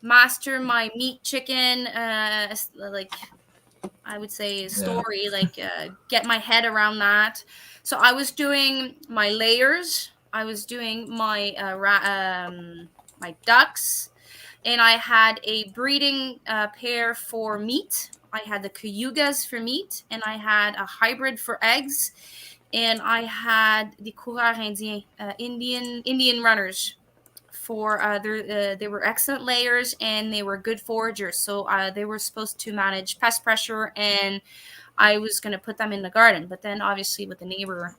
[SPEAKER 1] master my meat chicken, like I would say
[SPEAKER 2] Yeah.
[SPEAKER 1] story, like get my head around that. So I was doing my layers. I was doing my my ducks, and I had a breeding pair for meat. I had the cayugas for meat, and I had a hybrid for eggs, and I had the coureurs indiens, Indian runners for they were excellent layers and they were good foragers. So they were supposed to manage pest pressure, and I was going to put them in the garden. But then, obviously, with the neighbor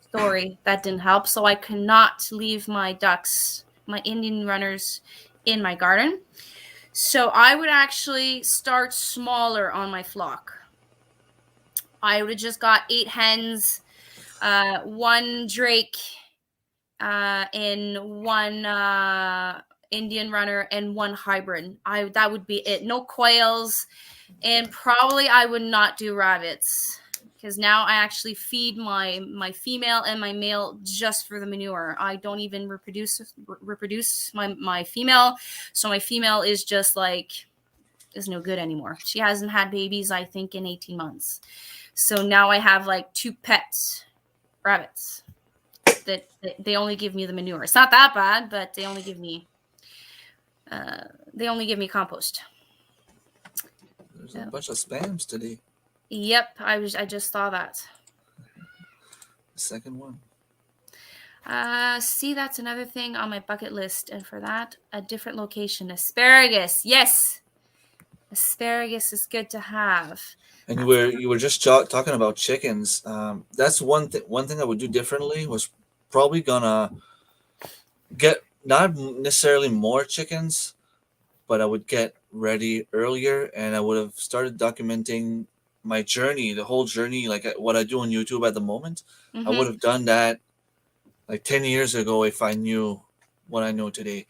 [SPEAKER 1] story, that didn't help. So I could not leave my ducks, my Indian runners, in my garden. So I would actually start smaller on my flock. I would have just got 8 hens, one drake, and one Indian runner and one hybrid. I That would be it. No quails, and probably I would not do rabbits because now I actually feed my female and my male just for the manure. I don't even reproduce my female, so my female is just like is no good anymore. She hasn't had babies, I think, in 18 months. So now I have like 2 pets, rabbits, that they only give me the manure. It's not that bad, but uh, they only give me compost.
[SPEAKER 2] There's a
[SPEAKER 1] So,
[SPEAKER 2] bunch of spams today.
[SPEAKER 1] yep, I just saw that.
[SPEAKER 2] The second one.
[SPEAKER 1] See, that's another thing on my bucket list, and for that, a different location. Asparagus, yes, asparagus is good to have.
[SPEAKER 2] And
[SPEAKER 1] That's
[SPEAKER 2] you were just talking about chickens. That's one thing I would do differently was probably gonna get not necessarily more chickens, but I would get ready earlier and I would have started documenting my journey, the whole journey, like what I do on YouTube at the moment. I would
[SPEAKER 1] mm-hmm.
[SPEAKER 2] have done that like 10 years ago if I knew what I know today.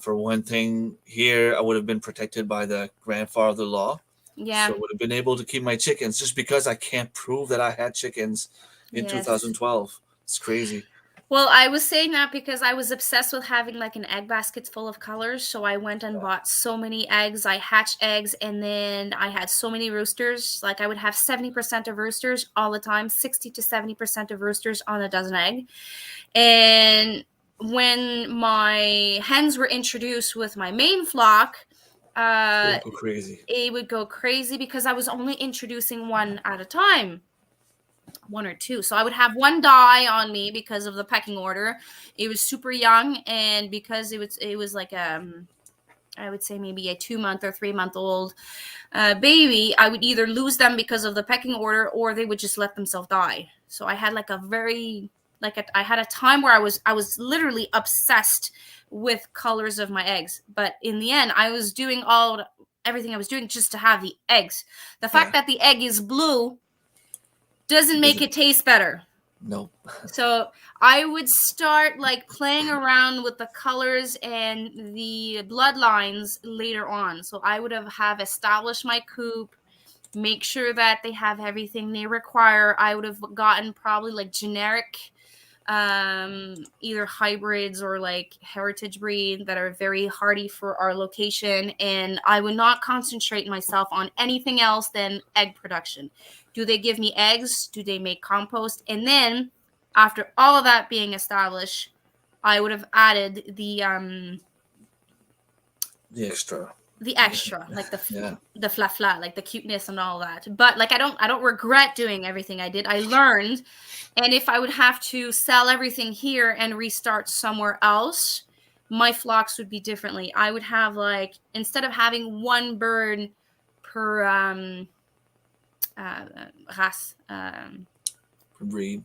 [SPEAKER 2] For one thing, here I would have been protected by the grandfather law. So
[SPEAKER 1] Yeah,
[SPEAKER 2] would have been able to keep my chickens just because I can't prove that I had chickens in
[SPEAKER 1] yes.
[SPEAKER 2] 2012. It's crazy.
[SPEAKER 1] Well, I was saying that because I was obsessed with having like an egg basket full of colors. So I went and bought so many eggs. I hatched eggs, and then I had so many roosters. Like I would have 70% of roosters all the time, 60 to 70% of roosters on a dozen egg. And when my hens were introduced with my main flock,
[SPEAKER 2] It
[SPEAKER 1] uh,
[SPEAKER 2] would go crazy.
[SPEAKER 1] it would go crazy because I was only introducing one at a time, one or two. So I would have one die on me because of the pecking order. It was super young, and because it was like I would say maybe a 2 month or 3 month old baby, I would either lose them because of the pecking order or they would just let themselves die. So I had like a very I had a time where I was literally obsessed with colors of my eggs. But in the end, I was doing everything I was doing just to have the eggs. The fact
[SPEAKER 2] Yeah.
[SPEAKER 1] that the egg is blue doesn't make
[SPEAKER 2] Doesn't
[SPEAKER 1] it taste better.
[SPEAKER 2] no.
[SPEAKER 1] So I would start like playing around with the colors and the bloodlines later on. So I would have established my coop, make sure that they have everything they require. I would have gotten probably like generic either hybrids or like heritage breed that are very hardy for our location, and I would not concentrate myself on anything else than egg production. Do they give me eggs? Do they make compost? And then after all of that being established, I would have added
[SPEAKER 2] The extra.
[SPEAKER 1] The extra, like
[SPEAKER 2] Yeah.
[SPEAKER 1] the fla fla, like the cuteness and all that. But like I don't regret doing everything I did. I learned, and if I would have to sell everything here and restart somewhere else, my flocks would be differently. I would have like, instead of having one bird per race,
[SPEAKER 2] Breed.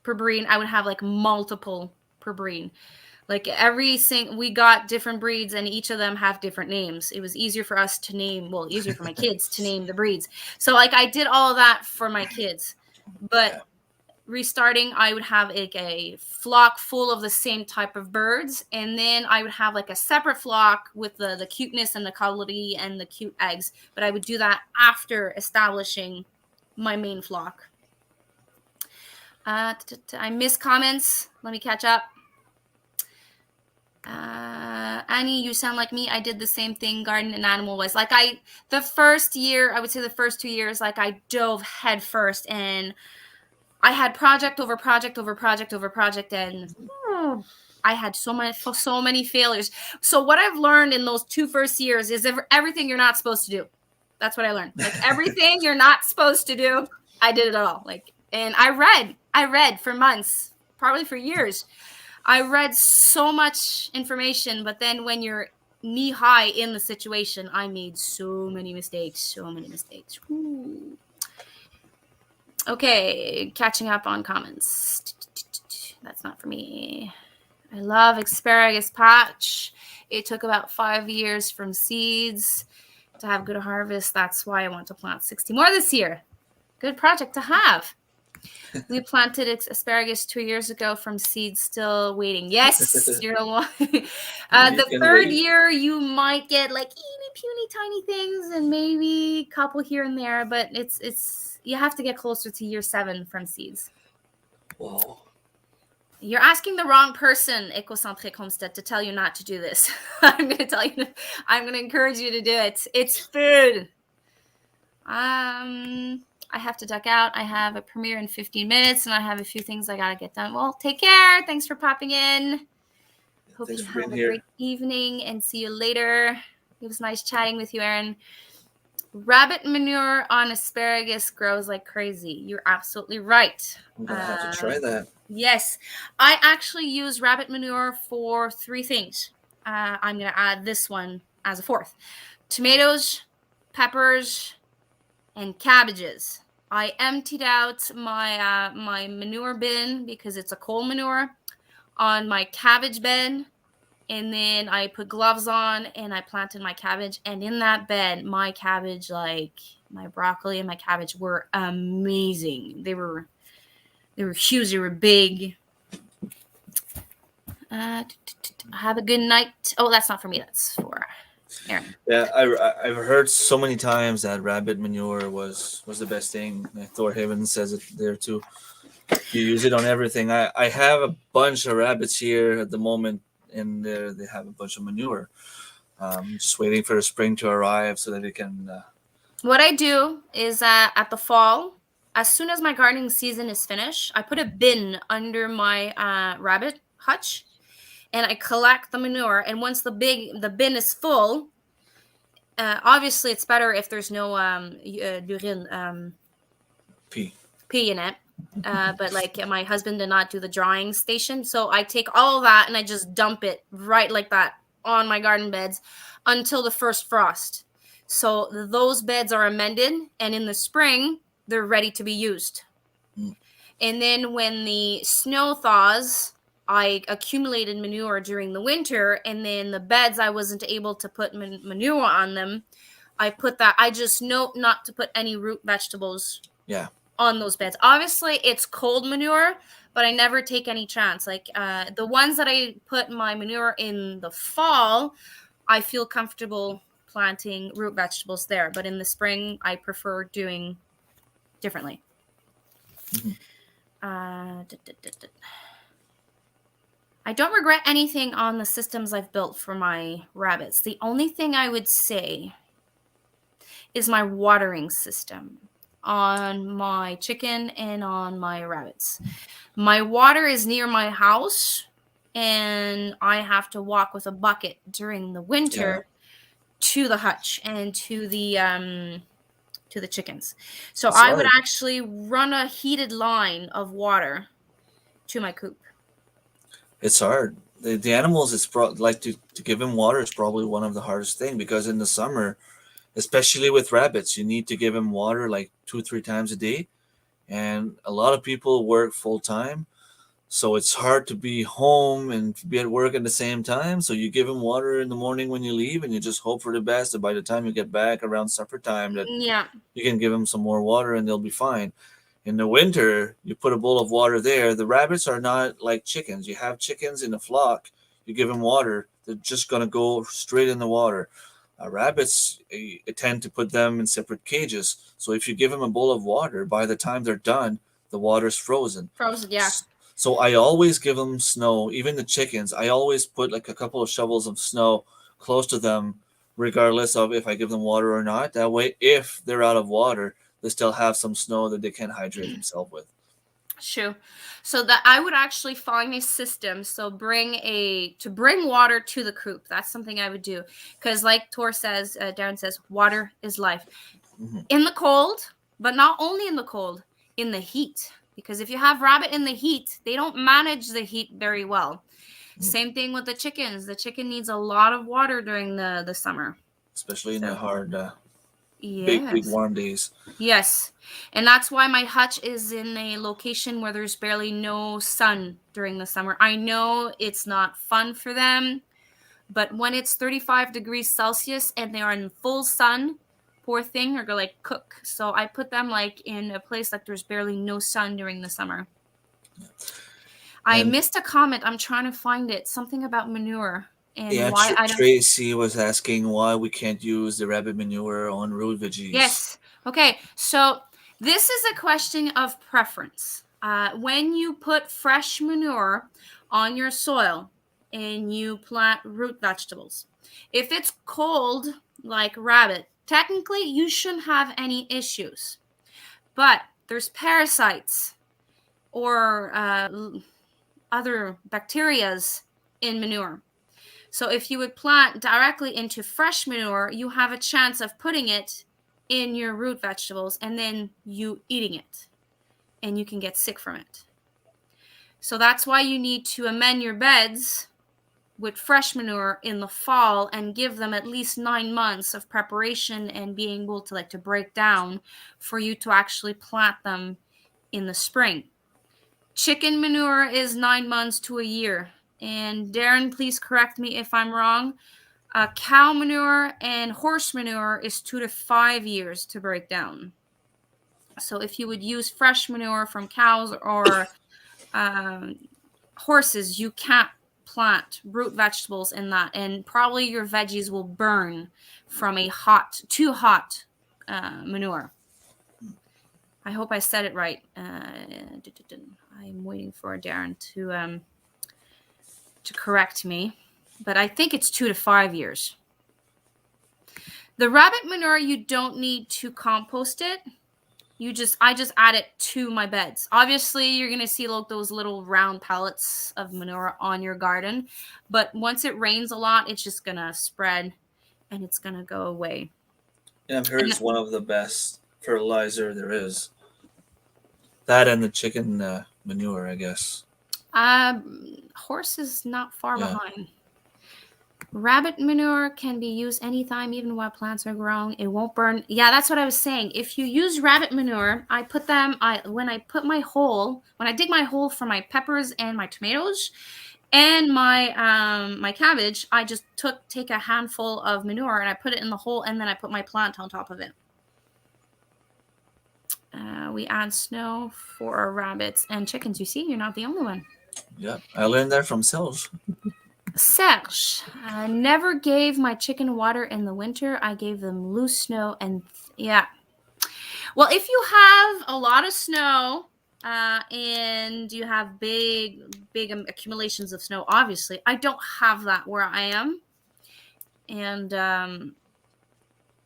[SPEAKER 1] per breed, I would have like multiple per breed. Like we got different breeds, and each of them have different names. It was easier for us to name, well, easier for my kids to name the breeds. So like I did all of that for my kids, but
[SPEAKER 2] Yeah.
[SPEAKER 1] restarting, I would have like a flock full of the same type of birds, and then I would have like a separate flock with the cuteness and the quality and the cute eggs. But I would do that after establishing my main flock. I missed comments. Let me catch up. Annie, you sound like me. I did the same thing, garden and animal wise. Like the first year, I would say the first 2 years, like I dove head first, and I had project over project over project over project, and I had so many failures. So what I've learned in those 2 first years is everything you're not supposed to do. That's what I learned. Like everything you're not supposed to do, I did it all. Like, and I read for months, probably for years. I read so much information, but then when you're knee high in the situation, I made so many mistakes. Ooh. Okay, catching up on comments. That's not for me. I love asparagus patch. It took about 5 years from seeds to have good harvest. That's why I want to plant 60 more this year. Good project to have. We planted asparagus 2 years ago from seeds, still waiting. Yes, you're the one. The third year, you might get like teeny puny tiny things and maybe a couple here and there, but it's you have to get closer to year 7 from seeds.
[SPEAKER 2] Whoa.
[SPEAKER 1] You're asking the wrong person, Ecocentric Homestead, to tell you not to do this. I'm going to tell you. I'm going to encourage you to do it. It's food. I have to duck out. I have a premiere in 15 minutes, and I have a few things I got to get done. Well, take care. Thanks for popping in. Hope you have a great evening, and see you later. It was nice chatting with you, Erin. Rabbit manure on asparagus grows like crazy. You're absolutely right.
[SPEAKER 2] I'm going to have to try that.
[SPEAKER 1] Yes. I actually use rabbit manure for 3 things. I'm going to add this one as a 4th. Tomatoes, peppers, and cabbages. I emptied out my my manure bin because it's a coal manure on my cabbage bed, and then I put gloves on and I planted my cabbage. And in that bed, my cabbage, like my broccoli and my cabbage, were amazing. They were huge. They were big. Have a good night. Oh, that's not for me. That's for Erin.
[SPEAKER 2] Yeah, I've heard so many times that rabbit manure was the best thing. Thor Haven says it there too. You use it on everything. I have a bunch of rabbits here at the moment, and they have a bunch of manure. Just waiting for the spring to arrive so that they can.
[SPEAKER 1] What I do is at the fall, as soon as my gardening season is finished, I put a bin under my rabbit hutch, and I collect the manure. And once the bin is full, obviously it's better if there's no urine, pee in it. But like my husband did not do the drying station, so I take all of that and I just dump it right like that on my garden beds until the first frost. So those beds are amended, and in the spring they're ready to be used. And then when the snow thaws, I accumulated manure during the winter, and then the beds I wasn't able to put manure on them, I just note not to put any root vegetables on those beds. Obviously it's cold manure, but I never take any chance. Like the ones that I put my manure in the fall, I feel comfortable planting root vegetables there, but in the spring I prefer doing differently. I don't regret anything on the systems I've built for my rabbits. The only thing I would say is my watering system on my chicken and on my rabbits. My water is near my house, and I have to walk with a bucket during the winter to the hutch and to the chickens. So
[SPEAKER 2] It's
[SPEAKER 1] I would
[SPEAKER 2] hard.
[SPEAKER 1] actually run a heated line of water to my coop.
[SPEAKER 2] It's hard. The animals, like to give them water is probably one of the hardest thing, because in the summer, especially with rabbits, you need to give them water like 2 3 times a day, and a lot of people work full time, so it's hard to be home and be at work at the same time. So you give them water in the morning when you leave, and you just hope for the best that by the time you get back around supper time, that
[SPEAKER 1] Yeah.
[SPEAKER 2] you can give them some more water and they'll be fine. In the winter, you put a bowl of water there. The rabbits are not like chickens. You have chickens in a flock, you give them water, they're just going to go straight in the water. Rabbits, tend to put them in separate cages. So if you give them a bowl of water, by the time they're done, the water's frozen.
[SPEAKER 1] Frozen, yeah.
[SPEAKER 2] So I always give them snow, even the chickens. I always put like a couple of shovels of snow close to them, regardless of if I give them water or not. That way, if they're out of water, they still have some snow that they can hydrate themselves with.
[SPEAKER 1] True. So that I would actually find a system. So bring water to the coop. That's something I would do, because, like Tor says, Darren says, water is life.
[SPEAKER 2] Hmm.
[SPEAKER 1] In the cold, but not only in the cold, in the heat. Because if you have rabbit in the heat, they don't manage the heat very well. Same thing with the chickens. The chicken needs a lot of water during the summer.
[SPEAKER 2] Especially in the
[SPEAKER 1] So,
[SPEAKER 2] hard, big
[SPEAKER 1] yes.
[SPEAKER 2] warm days.
[SPEAKER 1] Yes. And that's why my hutch is in a location where there's barely no sun during the summer. I know it's not fun for them, but when it's 35 degrees Celsius and they are in full sun, poor thing, are gonna like cook. So I put them like in a place like there's barely no sun during the summer. I
[SPEAKER 2] And
[SPEAKER 1] missed a comment. I'm trying to find it. Something about manure and
[SPEAKER 2] yeah,
[SPEAKER 1] why I don't.
[SPEAKER 2] Tracy was asking why we can't use the rabbit manure on root veggies.
[SPEAKER 1] Yes. Okay. So this is a question of preference. When you put fresh manure on your soil and you plant root vegetables, if it's cold like rabbit, technically you shouldn't have any issues. But there's parasites or other bacterias in manure. So if you would plant directly into fresh manure, you have a chance of putting it in your root vegetables and then you eating it, and you can get sick from it. So that's why you need to amend your beds with fresh manure in the fall and give them at least 9 months of preparation and being able to to break down for you to actually plant them in the spring. Chicken manure is 9 months to a year. And Darren, please correct me if I'm wrong. Cow manure and horse manure is 2 to 5 years to break down. So if you would use fresh manure from cows or horses, you can't plant root vegetables in that, and probably your veggies will burn from a too hot manure. I hope I said it right. I'm waiting for Darren to correct me, but I think it's 2 to 5 years. The rabbit manure, you don't need to compost it. I just add it to my beds. Obviously, you're going to see those little round pellets of manure on your garden, but once it rains a lot, it's just going to spread and it's going to go away.
[SPEAKER 2] Yeah, I've heard
[SPEAKER 1] And
[SPEAKER 2] it's one of the best fertilizer there is. That and the chicken manure, I guess.
[SPEAKER 1] horse is not far
[SPEAKER 2] Yeah.
[SPEAKER 1] behind. Rabbit manure can be used anytime, even while plants are growing. It won't burn. Yeah, that's what I was saying. If you use rabbit manure, when I dig my hole for my peppers and my tomatoes and my cabbage, I just take a handful of manure and I put it in the hole, and then I put my plant on top of it. We add snow for our rabbits and chickens. You see, you're not the only one.
[SPEAKER 2] Yeah, I learned that from Serge.
[SPEAKER 1] Serge, I never gave my chicken water in the winter. I gave them loose snow yeah. Well, if you have a lot of snow and you have big accumulations of snow, obviously, I don't have that where I am. And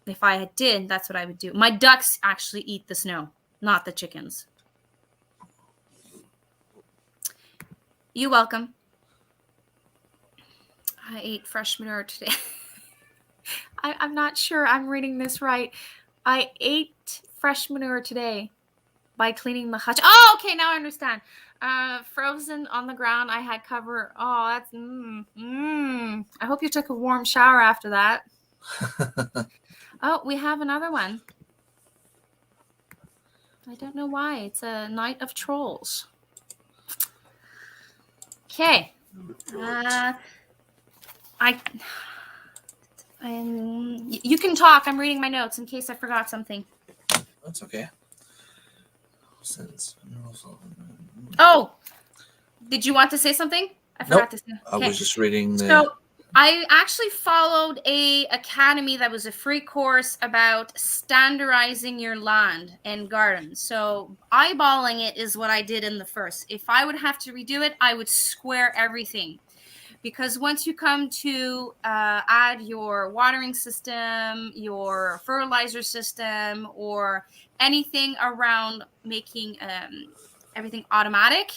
[SPEAKER 1] if I did, that's what I would do. My ducks actually eat the snow, not the chickens. You're welcome. I ate fresh manure today. I'm not sure I'm reading this right. I ate fresh manure today by cleaning the hutch. Oh, okay, now I understand. Frozen on the ground. I had cover. Oh, that's I hope you took a warm shower after that. Oh, we have another one. I don't know why. It's a night of trolls. Okay. I you can talk. I'm reading my notes in case I forgot something.
[SPEAKER 2] That's okay.
[SPEAKER 1] Oh, did you want to say something? I forgot to say.
[SPEAKER 2] I was just reading the.
[SPEAKER 1] So I actually followed a academy that was a free course about standardizing your land and garden. So eyeballing it is what I did in the first. If I would have to redo it, I would square everything. Because once you come to add your watering system, your fertilizer system, or anything around making everything automatic,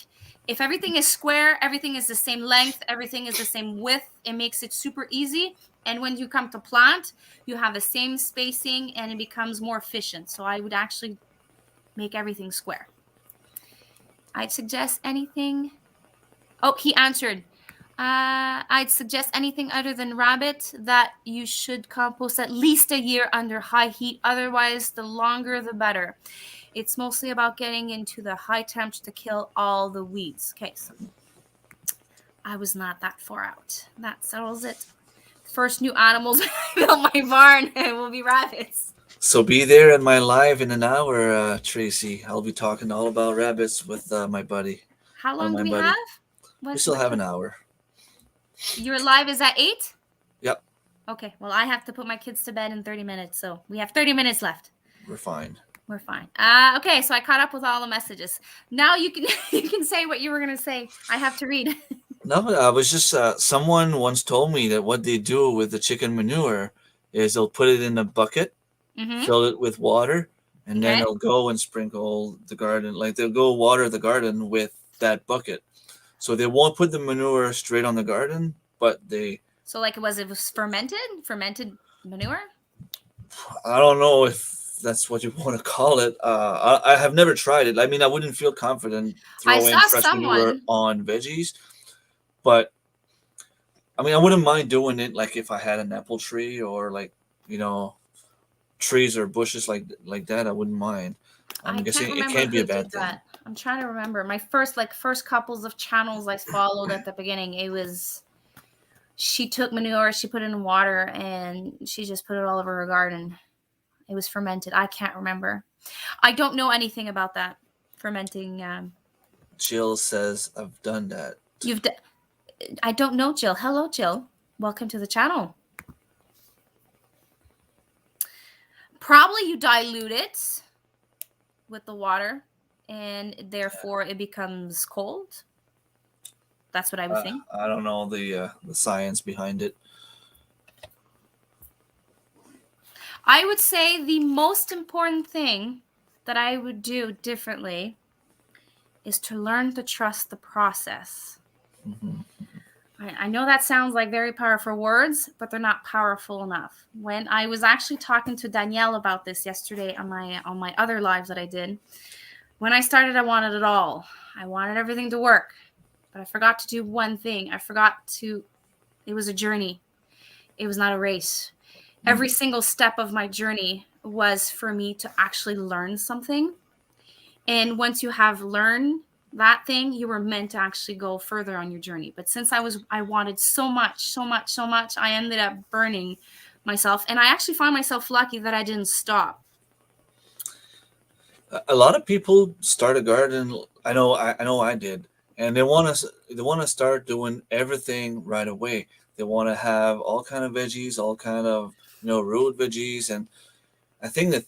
[SPEAKER 1] if everything is square, everything is the same length, everything is the same width, it makes it super easy. And when you come to plant, you have the same spacing and it becomes more efficient. So I would actually make everything square. I'd suggest anything. Oh, he answered. I'd suggest anything other than rabbit that you should compost at least a year under high heat. Otherwise, the longer the better. It's mostly about getting into the high temperature to kill all the weeds. Okay, so I was not that far out. That settles it. First new animals I built my barn will be rabbits.
[SPEAKER 2] So be there in my live in an hour, Tracy. I'll be talking all about rabbits with my buddy.
[SPEAKER 1] How
[SPEAKER 2] One of
[SPEAKER 1] long do
[SPEAKER 2] my
[SPEAKER 1] we
[SPEAKER 2] buddy.
[SPEAKER 1] have?
[SPEAKER 2] We still have an hour.
[SPEAKER 1] Your live is at 8?
[SPEAKER 2] Yep.
[SPEAKER 1] Okay, well, I have to put my kids to bed in 30 minutes, so we have 30 minutes left.
[SPEAKER 2] We're fine.
[SPEAKER 1] We're fine. Okay, so I caught up with all the messages. Now you can you can say what you were going to say. I have to read.
[SPEAKER 2] No, I was just someone once told me that what they do with the chicken manure is they'll put it in a bucket, fill it with water, and then they'll go and sprinkle the garden. Like they'll go water the garden with that bucket. So they won't put the manure straight on the garden, but they.
[SPEAKER 1] So like it was fermented manure?
[SPEAKER 2] I don't know if that's what you want to call it. I have never tried it. I mean, I wouldn't feel confident throwing fresh manure on veggies, but I mean, I wouldn't mind doing it like if I had an apple tree or like, trees or bushes like that. I wouldn't mind. I'm guessing it can't be a bad thing.
[SPEAKER 1] I'm trying to remember. My first couples of channels I followed at the beginning, it was she took manure, she put it in water, and she just put it all over her garden. It was fermented. I can't remember. I don't know anything about that fermenting.
[SPEAKER 2] Jill says I've done that.
[SPEAKER 1] I don't know, Jill. Hello, Jill. Welcome to the channel. Probably you dilute it with the water, and therefore it becomes cold. That's what I would think.
[SPEAKER 2] I don't know the science behind it.
[SPEAKER 1] I would say the most important thing that I would do differently is to learn to trust the process. Mm-hmm. I know that sounds like very powerful words, but they're not powerful enough. When I was actually talking to Danielle about this yesterday on my other lives that I did, when I started, I wanted it all. I wanted everything to work, but I forgot to do one thing. It was a journey. It was not a race. Mm-hmm. Every single step of my journey was for me to actually learn something. And once you have learned that thing, you were meant to actually go further on your journey. But since I wanted so much, I ended up burning myself. And I actually found myself lucky that I didn't stop.
[SPEAKER 2] A lot of people start a garden. I know I did. And they want to start doing everything right away. They want to have all kind of veggies, all kind of, root veggies. And I think that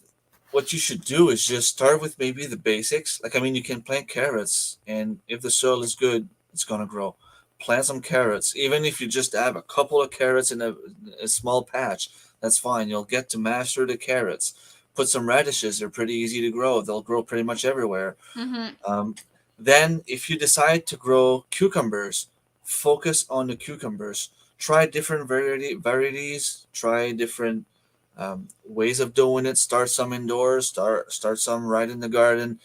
[SPEAKER 2] what you should do is just start with maybe the basics. Like, I mean, you can plant carrots, and if the soil is good, it's going to grow. Plant some carrots. Even if you just have a couple of carrots in a small patch, that's fine. You'll get to master the carrots. Put some radishes. They're pretty easy to grow. They'll grow pretty much everywhere. Mm-hmm. Then if you decide to grow cucumbers, focus on the cucumbers. try different varieties, try different ways of doing it. Start some indoors, start some right in the garden.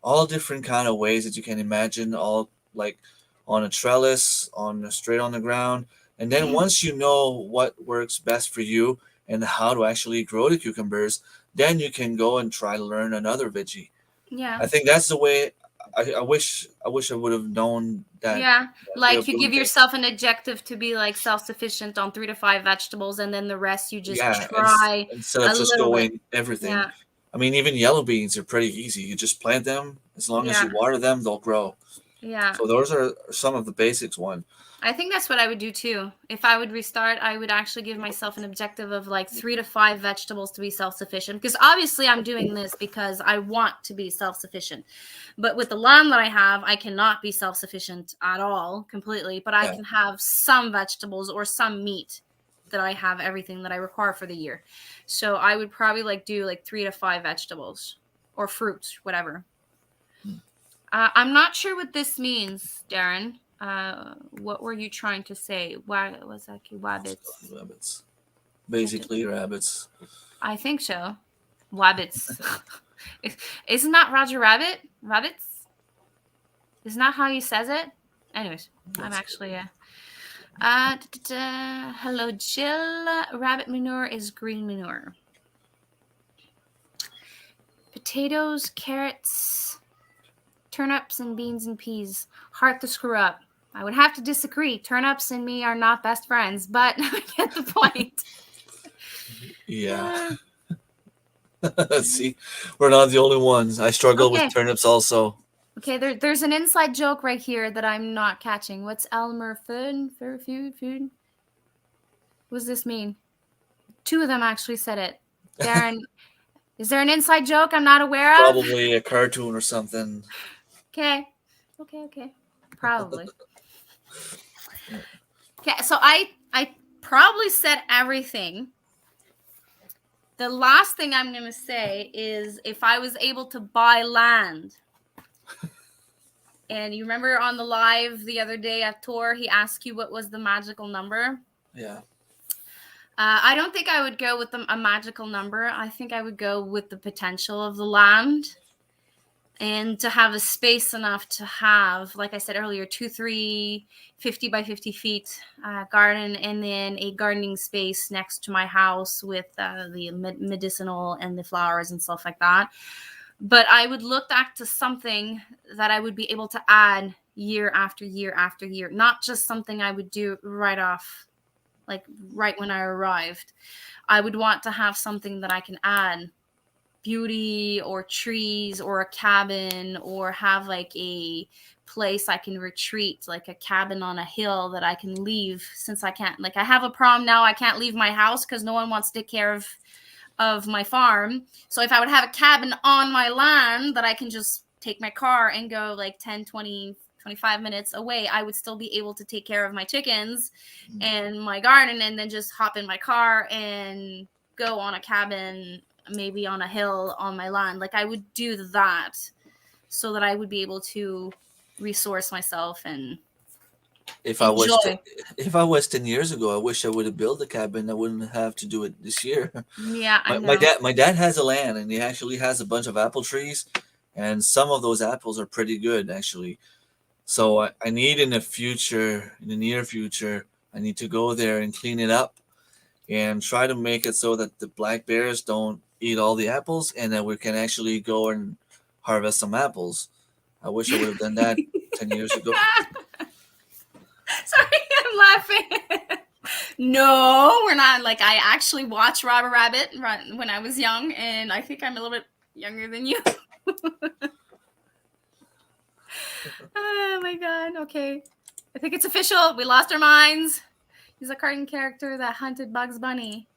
[SPEAKER 2] All different kind of ways that you can imagine. All like on a trellis, on straight on the ground. And then once you know what works best for you and how to actually grow the cucumbers, then you can go and try to learn another veggie.
[SPEAKER 1] Yeah.
[SPEAKER 2] I think that's the way. I wish I would have known
[SPEAKER 1] Yeah,
[SPEAKER 2] that way
[SPEAKER 1] like
[SPEAKER 2] of
[SPEAKER 1] you
[SPEAKER 2] doing
[SPEAKER 1] give
[SPEAKER 2] things.
[SPEAKER 1] yourself an objective to be like self-sufficient on 3 to 5 vegetables, and then the rest you just
[SPEAKER 2] Yeah,
[SPEAKER 1] try
[SPEAKER 2] instead of
[SPEAKER 1] a
[SPEAKER 2] just
[SPEAKER 1] little bit.
[SPEAKER 2] going everything.
[SPEAKER 1] Yeah,
[SPEAKER 2] I mean, even yellow beans are pretty easy. You just plant them. As long as
[SPEAKER 1] yeah,
[SPEAKER 2] you water them, they'll grow.
[SPEAKER 1] yeah.
[SPEAKER 2] So those are some of the basics. One.
[SPEAKER 1] I think that's what I would do too. If I would restart, I would actually give myself an objective of like 3 to 5 vegetables to be self-sufficient. Because obviously, I'm doing this because I want to be self-sufficient. But with the land that I have, I cannot be self-sufficient at all completely. But I
[SPEAKER 2] Yeah.
[SPEAKER 1] can have some vegetables or some meat that I have everything that I require for the year. So I would probably like do like 3 to 5 vegetables or fruits, whatever. I'm not sure what this means, Darren. What were you trying to say? Why was that wabbits?
[SPEAKER 2] Rabbits. Basically, rabbits.
[SPEAKER 1] I think so. Wabbits. Isn't that Roger Rabbit? Rabbits? Isn't that how he says it? Anyways, I'm
[SPEAKER 2] That's
[SPEAKER 1] actually hello, Jill. Rabbit manure is green manure. Potatoes, carrots, turnips, and beans and peas. Hard to screw up. I would have to disagree. Turnips and me are not best friends, but I get the point.
[SPEAKER 2] yeah. See, we're not the only ones. I struggle with
[SPEAKER 1] Okay.
[SPEAKER 2] turnips also.
[SPEAKER 1] Okay, there's an inside joke right here that I'm not catching. What's Elmer food? Food? What does this mean? 2 of them actually said it. Darren, is there an inside joke I'm not aware of?
[SPEAKER 2] Probably a cartoon or something.
[SPEAKER 1] Okay. Probably. Okay, so I probably said everything. The last thing I'm going to say is if I was able to buy land. And you remember on the live the other day at Tor, he asked you what was the magical number?
[SPEAKER 2] Yeah.
[SPEAKER 1] I don't think I would go with a magical number. I think I would go with the potential of the land. And to have a space enough to have, like I said earlier, 50 by 50 feet garden, and then a gardening space next to my house with the medicinal and the flowers and stuff like that. But I would look back to something that I would be able to add year after year after year, not just something I would do right off, like right when I arrived. I would want to have something that I can add beauty or trees or a cabin, or have like a place I can retreat, like a cabin on a hill that I can leave, since I can't, like I have a problem now, I can't leave my house because no one wants to take care of my farm. So if I would have a cabin on my land that I can just take my car and go like 10, 20, 25 minutes away, I would still be able to take care of my chickens and my garden, and then just hop in my car and go on a cabin, maybe on a hill on my land. Like I would do that so that I would be able to resource myself and
[SPEAKER 2] If I was
[SPEAKER 1] enjoy.
[SPEAKER 2] if I was 10 years ago, I wish I would have built a cabin. I wouldn't have to do it this year.
[SPEAKER 1] Yeah, I
[SPEAKER 2] My
[SPEAKER 1] know.
[SPEAKER 2] dad has a land, and he actually has a bunch of apple trees, and some of those apples are pretty good actually. So I need in the near future, I need to go there and clean it up and try to make it so that the black bears don't eat all the apples, and that we can actually go and harvest some apples. I wish I would have done that 10 years ago.
[SPEAKER 1] Sorry, I'm laughing. No, we're not. Like I actually watched Robert Rabbit when I was young, and I think I'm a little bit younger than you. Oh my god. Okay, I think it's official. We lost our minds. He's a cartoon character that hunted Bugs Bunny.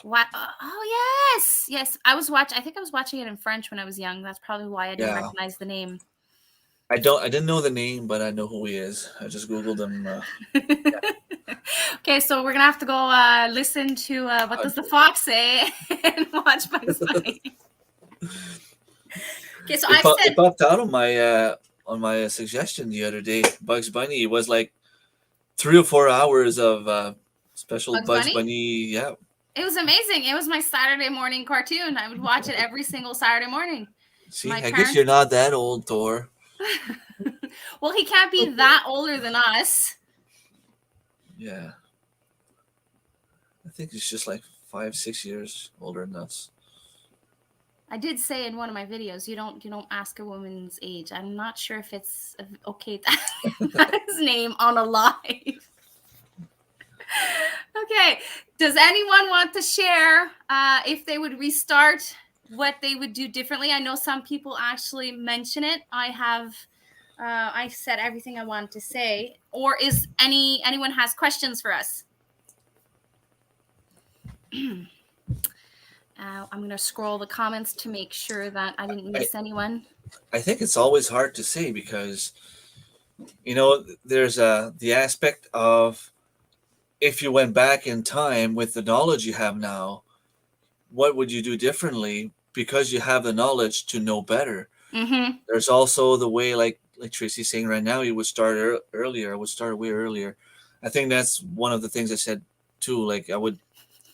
[SPEAKER 1] What? Oh yes. I think I was watching it in French when I was young. That's probably why I didn't
[SPEAKER 2] Yeah,
[SPEAKER 1] recognize the name.
[SPEAKER 2] I didn't know the name, but I know who he is. I just googled him.
[SPEAKER 1] Okay, so we're gonna have to go listen to What Does the Fox Say and watch Bugs Bunny. Okay, so
[SPEAKER 2] It popped out on my suggestion the other day. Bugs Bunny was like 3 or 4 hours of special
[SPEAKER 1] Bugs
[SPEAKER 2] Bugs
[SPEAKER 1] Bunny?
[SPEAKER 2] Bunny. Yeah.
[SPEAKER 1] It was amazing. It was my Saturday morning cartoon. I would watch it every single Saturday morning.
[SPEAKER 2] See,
[SPEAKER 1] My
[SPEAKER 2] I guess
[SPEAKER 1] parents.
[SPEAKER 2] you're not that old, Thor.
[SPEAKER 1] Well, he can't be that older than us.
[SPEAKER 2] Yeah. I think he's just like 5, 6 years older than us.
[SPEAKER 1] I did say in one of my videos, you don't ask a woman's age. I'm not sure if it's okay to ask his name on a live. Okay. Does anyone want to share if they would restart, what they would do differently? I know some people actually mention it. I said everything I wanted to say. Or is anyone has questions for us? I'm going to scroll the comments to make sure that I didn't miss anyone.
[SPEAKER 2] I think it's always hard to say because, there's the aspect of if you went back in time with the knowledge you have now, what would you do differently because you have the knowledge to know better?
[SPEAKER 1] Mm-hmm.
[SPEAKER 2] There's also the way, like Tracy's saying right now, you would start earlier. I would start way earlier. I think that's one of the things I said too. Like I would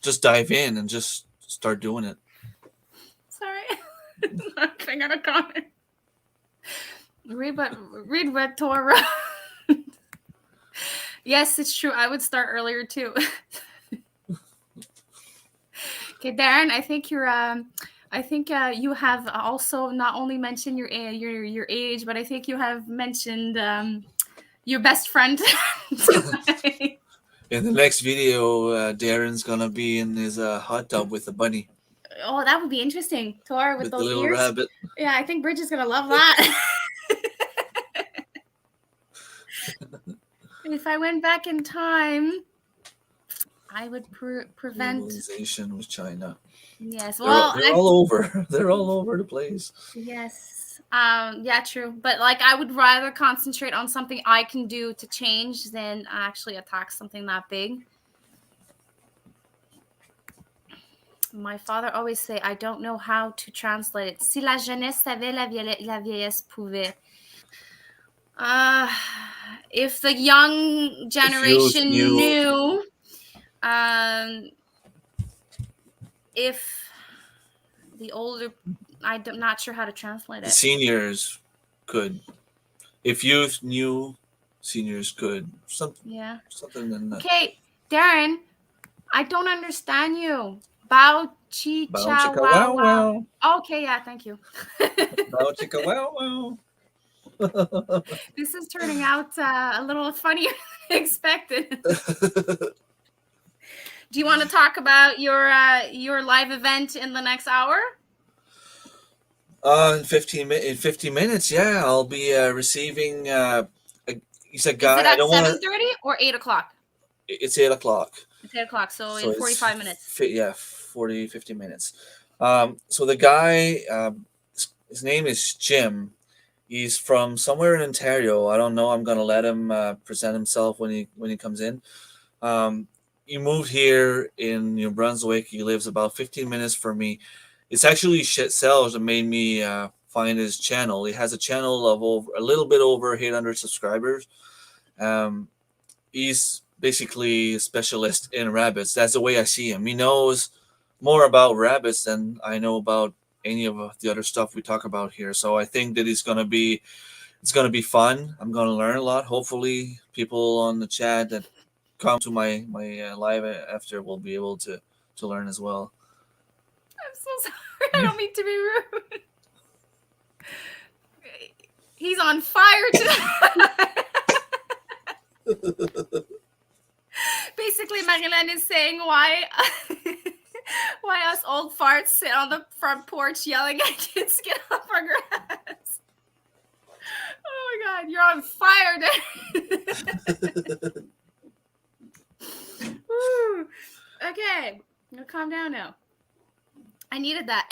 [SPEAKER 2] just dive in and just start doing it.
[SPEAKER 1] Sorry. I got a comment. Read what Tor wrote. Yes, it's true. I would start earlier too. Okay, Darren, I think you have also not only mentioned your age, but I think you have mentioned your best friend.
[SPEAKER 2] In the next video, Darren's gonna be in his hot tub with the bunny.
[SPEAKER 1] Oh, that would be interesting. Tor with
[SPEAKER 2] With the
[SPEAKER 1] those
[SPEAKER 2] little
[SPEAKER 1] ears.
[SPEAKER 2] rabbit.
[SPEAKER 1] Yeah, I think Bridget's gonna love that. If I went back in time, I would prevent
[SPEAKER 2] Globalization with China.
[SPEAKER 1] Yes,
[SPEAKER 2] well, they're all over. They're all over the place.
[SPEAKER 1] Yes. Yeah, true. But like, I would rather concentrate on something I can do to change than actually attack something that big. My father always say, I don't know how to translate it. Si la jeunesse savait, la vieillesse pouvait. If the young generation knew, if the older, I'm not sure how to translate it.
[SPEAKER 2] The seniors could. If youth knew, seniors could. Something in that.
[SPEAKER 1] Okay, Darren, I don't understand you. Bow chi cha wow wow. Okay, yeah, thank you.
[SPEAKER 2] Bow chicka wow wow.
[SPEAKER 1] This is turning out a little funnier than expected. Do you want to talk about your live event in the next hour?
[SPEAKER 2] In 15 minutes, yeah, I'll be receiving. He's a guy.
[SPEAKER 1] Is it at 7:30 or 8 o'clock?
[SPEAKER 2] It's 8 o'clock.
[SPEAKER 1] It's 8 o'clock, so in 45 minutes.
[SPEAKER 2] 50 minutes. So the guy, his name is Jim. He's from somewhere in Ontario. I don't know. I'm gonna let him present himself when he comes in. He moved here in New Brunswick. He lives about 15 minutes from me. It's actually Shells that made me find his channel. He has a channel of a little bit over 800 subscribers. He's basically a specialist in rabbits. That's the way I see him. He knows more about rabbits than I know about any of the other stuff we talk about here. So I think that it's gonna be fun. I'm gonna learn a lot. Hopefully, people on the chat that come to my live after will be able to learn as well.
[SPEAKER 1] I'm so sorry. I don't mean to be rude. He's on fire tonight. Basically, Marilyn is saying why us old farts sit on the front porch yelling at kids to get off our grass. Oh my God, you're on fire, Dad. Okay, I'm gonna calm down now. I needed that.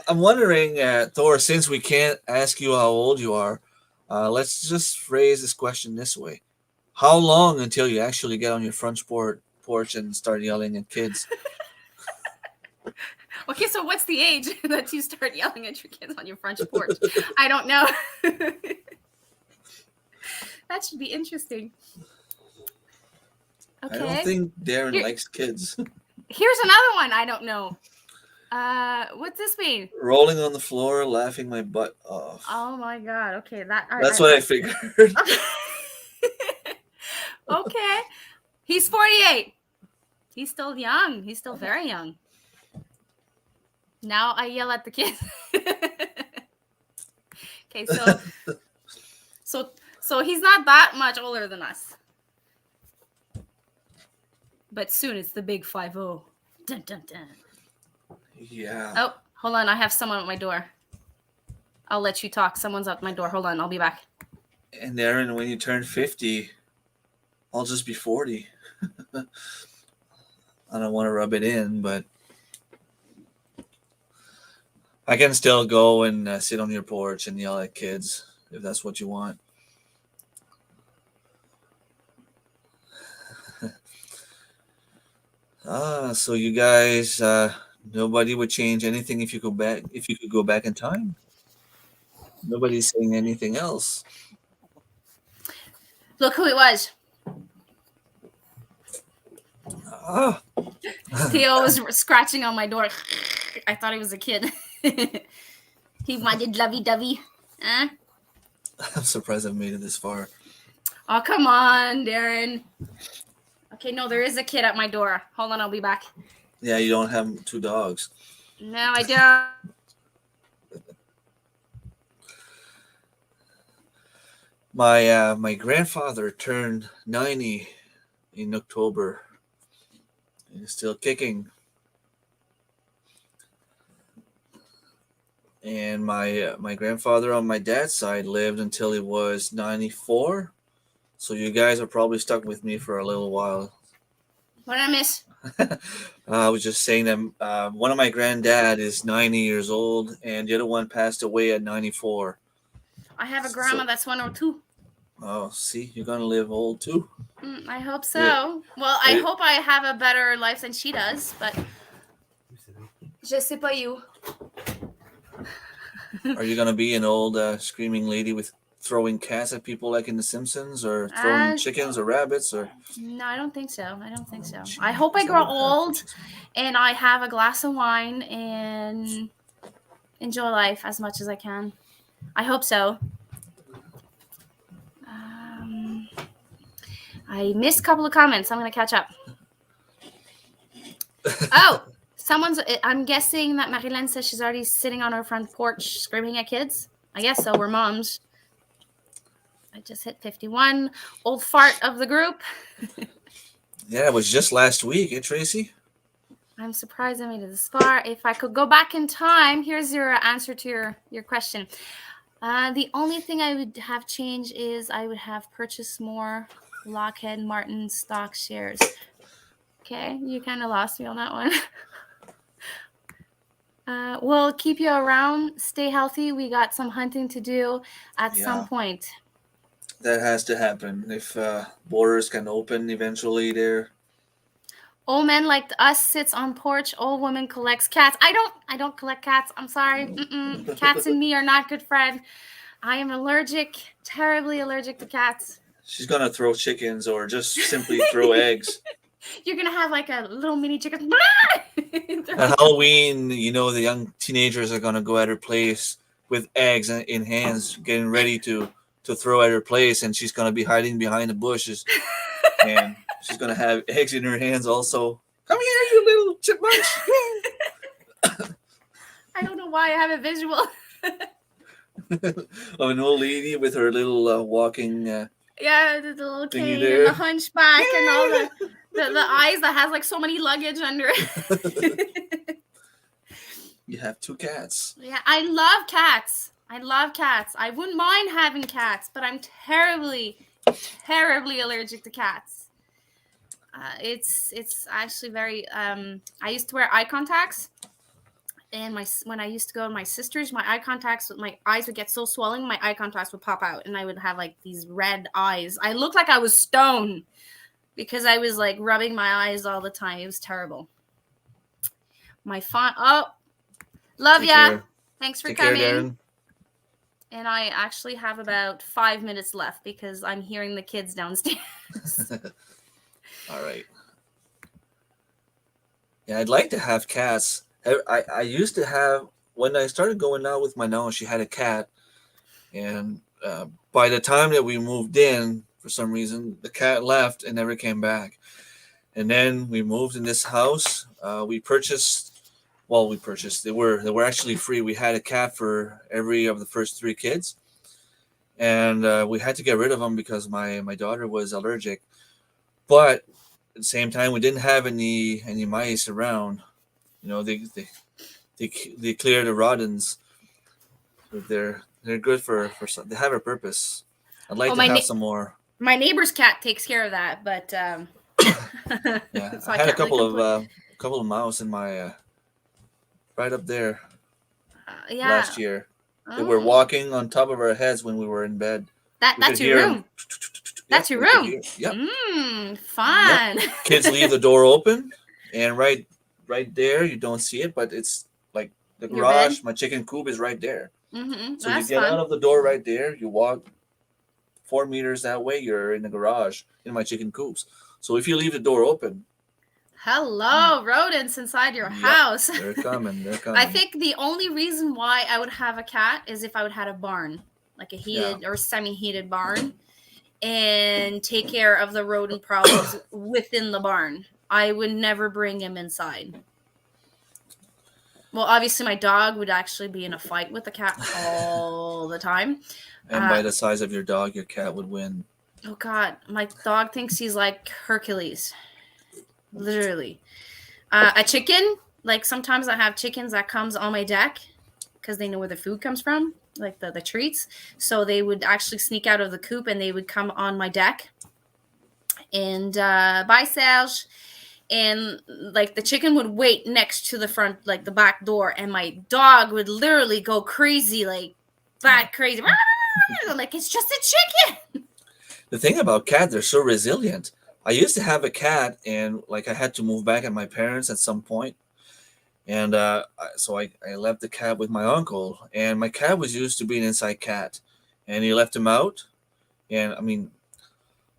[SPEAKER 2] I'm wondering, Thor, since we can't ask you how old you are, let's just phrase this question this way. How long until you actually get on your front porch and start yelling at kids?
[SPEAKER 1] Okay, so what's the age that you start yelling at your kids on your front porch? I don't know. That should be interesting.
[SPEAKER 2] I don't
[SPEAKER 1] Okay.
[SPEAKER 2] think Darren
[SPEAKER 1] Here-
[SPEAKER 2] likes kids.
[SPEAKER 1] Here's another one I don't know. What's this mean?
[SPEAKER 2] Rolling on the floor, laughing my butt off.
[SPEAKER 1] Oh my god. Okay,
[SPEAKER 2] That's what I figured.
[SPEAKER 1] Okay. He's 48. He's still young. He's still very young. Now I yell at the kids. Okay, so he's not that much older than us. But soon it's the big 5-0. Dun, dun, dun.
[SPEAKER 2] Yeah.
[SPEAKER 1] Oh, hold on. I have someone at my door. I'll let you talk. Someone's at my door. Hold on. I'll be back.
[SPEAKER 2] And Aaron, when you turn 50, I'll just be 40. I don't want to rub it in, but I can still go and sit on your porch and yell at kids if that's what you want. So you guys, nobody would change anything if you go back. If you could go back in time, nobody's saying anything else.
[SPEAKER 1] Look who it was.
[SPEAKER 2] Ah,
[SPEAKER 1] Theo was scratching on my door. I thought he was a kid. He wanted lovey-dovey. Huh?
[SPEAKER 2] I'm surprised I've made it this far.
[SPEAKER 1] Oh, come on, Darren. Okay, no, there is a kid at my door. Hold on, I'll be back.
[SPEAKER 2] Yeah, you don't have 2 dogs.
[SPEAKER 1] No, I don't.
[SPEAKER 2] My grandfather turned 90 in October. He's still kicking. And my grandfather on my dad's side lived until he was 94. So you guys are probably stuck with me for a little while.
[SPEAKER 1] What did I miss?
[SPEAKER 2] I was just saying that one of my granddad is 90 years old, and the other one passed away at 94.
[SPEAKER 1] I have a grandma that's 102.
[SPEAKER 2] Oh, see, you're gonna live old too.
[SPEAKER 1] I hope so.
[SPEAKER 2] Yeah.
[SPEAKER 1] Well, I hope I have a better life than she does, but je sais pas you.
[SPEAKER 2] Are you gonna be an old screaming lady with throwing cats at people like in The Simpsons, or throwing chickens or rabbits, or?
[SPEAKER 1] No, I don't think so. I hope I grow old and I have a glass of wine and enjoy life as much as I can. I hope so. I missed a couple of comments. I'm going to catch up. Oh, I'm guessing that Marilyn says she's already sitting on her front porch screaming at kids. I guess so. We're moms. I just hit 51. Old fart of the group.
[SPEAKER 2] Yeah, it was just last week, Tracy?
[SPEAKER 1] I'm surprised I made it this far. If I could go back in time, here's your answer to your question. The only thing I would have changed is I would have purchased more Lockheed Martin stock shares. Okay, you kind of lost me on that one. We'll keep you around. Stay healthy. We got some hunting to do at some point.
[SPEAKER 2] That has to happen. If borders can open eventually there.
[SPEAKER 1] Old men like us sits on porch. Old woman collects cats. I don't collect cats. I'm sorry. Cats and me are not good friends. I am terribly allergic to cats.
[SPEAKER 2] She's gonna throw chickens or just simply throw eggs.
[SPEAKER 1] You're gonna have like a little mini chicken.
[SPEAKER 2] At Halloween, the young teenagers are gonna go at her place with eggs in hands, getting ready to throw at her place, and she's gonna be hiding behind the bushes, and she's gonna have eggs in her hands also. Come here, you little chipmunk!
[SPEAKER 1] I don't know why I have a visual
[SPEAKER 2] of an old lady with her little walking.
[SPEAKER 1] The little cane and the hunchback and all the eyes that has like so many luggage under it.
[SPEAKER 2] You have 2 cats.
[SPEAKER 1] Yeah, I love cats. I wouldn't mind having cats, but I'm terribly allergic to cats. It's actually very. I used to wear eye contacts, and when I used to go to my sister's, my eyes would get so swollen, my eye contacts would pop out, and I would have like these red eyes. I looked like I was stoned because I was like rubbing my eyes all the time. It was terrible. My love ya. Thanks for coming.
[SPEAKER 2] Care, Darren.
[SPEAKER 1] And I actually have about 5 minutes left because I'm hearing the kids downstairs.
[SPEAKER 2] All right. Yeah, I'd like to have cats. I used to have when I started going out with my nonna. She had a cat, and by the time that we moved in, for some reason, the cat left and never came back. And then we moved in this house. We purchased. Well, we purchased. They were actually free. We had a cat for every of the first three kids, and we had to get rid of them because my daughter was allergic. But at the same time, we didn't have any mice around. You know, they clear the rodents. But they're good for some. They have a purpose. I'd like
[SPEAKER 1] Oh,
[SPEAKER 2] to have some more.
[SPEAKER 1] my neighbor's cat takes care of that, but
[SPEAKER 2] Yeah,
[SPEAKER 1] so
[SPEAKER 2] I
[SPEAKER 1] I
[SPEAKER 2] had a
[SPEAKER 1] can't really complain.
[SPEAKER 2] couple of mouse in my right up there
[SPEAKER 1] Yeah.
[SPEAKER 2] last year. They were
[SPEAKER 1] Oh,
[SPEAKER 2] walking on top of our heads when we were in bed. We could
[SPEAKER 1] that's your
[SPEAKER 2] hear them.
[SPEAKER 1] room.
[SPEAKER 2] Yep,
[SPEAKER 1] That's your
[SPEAKER 2] we could
[SPEAKER 1] room.
[SPEAKER 2] hear. Yep, yep.
[SPEAKER 1] Fun.
[SPEAKER 2] Kids leave the door open, and right there you don't see it, but it's like the
[SPEAKER 1] Your bed.
[SPEAKER 2] garage. My chicken coop is right there. So you
[SPEAKER 1] That's
[SPEAKER 2] get out
[SPEAKER 1] fun.
[SPEAKER 2] of the door right there. You walk 4 meters that way. You're in the garage in my chicken coops. So if you leave the door open,
[SPEAKER 1] Hello, rodents inside your
[SPEAKER 2] yep,
[SPEAKER 1] house.
[SPEAKER 2] they're coming. They're
[SPEAKER 1] I
[SPEAKER 2] coming.
[SPEAKER 1] think the only reason why I would have a cat is if I would have a barn, like a
[SPEAKER 2] Yeah.
[SPEAKER 1] heated or semi-heated barn, and take care of the rodent problems within the barn. I would never bring him inside. Well, obviously, my dog would actually be in a fight with the cat all the time.
[SPEAKER 2] And by the size of your dog, your cat would win.
[SPEAKER 1] Oh God, my dog thinks he's like Hercules, literally. A chicken, like sometimes I have chickens that comes on my deck because they know where the food comes from, like the treats. So they would actually sneak out of the coop and they would come on my deck. And bye, Serge. And like the chicken would wait next to the front, like the back door, and my dog would literally go crazy, like bat crazy. Like it's just a chicken.
[SPEAKER 2] The thing about cats, they're so resilient. I used to have a cat, and like I had to move back at my parents at some point, and so I left the cat with my uncle, and my cat was used to being an inside cat, and he left him out, and I mean,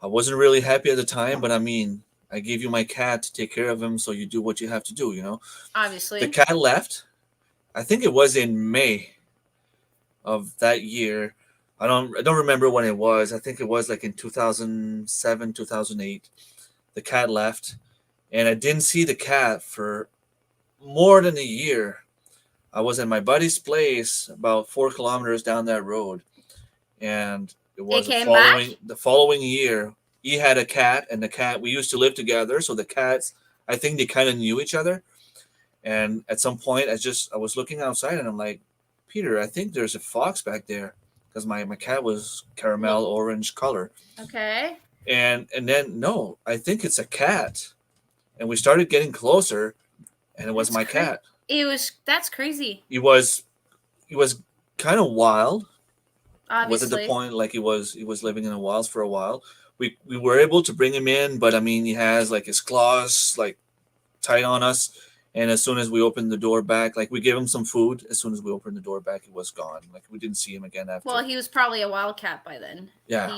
[SPEAKER 2] I wasn't really happy at the time, but I mean, I gave you my cat to take care of him, so you do what you have to do, you know. The
[SPEAKER 1] Obviously.
[SPEAKER 2] cat left. I think it was in May of that year. I don't remember when it was. I think it was like in 2007, 2008. The cat left, and I didn't see the cat for more than a year. I was at my buddy's place about 4 kilometers down that road, and it
[SPEAKER 1] It
[SPEAKER 2] was
[SPEAKER 1] came back.
[SPEAKER 2] the following year. He had a cat, and the cat we used to live together. So the cats, I think they kind of knew each other. And at some point, I was looking outside, and I'm like, Peter, I think there's a fox back there because my cat was caramel
[SPEAKER 1] Well,
[SPEAKER 2] orange color.
[SPEAKER 1] okay.
[SPEAKER 2] And then no, I think it's a cat. And we started getting closer, and it was
[SPEAKER 1] That's
[SPEAKER 2] my
[SPEAKER 1] crazy.
[SPEAKER 2] cat.
[SPEAKER 1] That's crazy.
[SPEAKER 2] He was kind of wild. Was at the
[SPEAKER 1] Obviously.
[SPEAKER 2] point like he was living in the wilds for a while. We were able to bring him in, but I mean he has like his claws like tight on us. And as soon as we opened the door back, like we gave him some food. As soon as we opened the door back, he was gone. Like we didn't see him again
[SPEAKER 1] Well,
[SPEAKER 2] after.
[SPEAKER 1] he was probably a wildcat by then.
[SPEAKER 2] Yeah,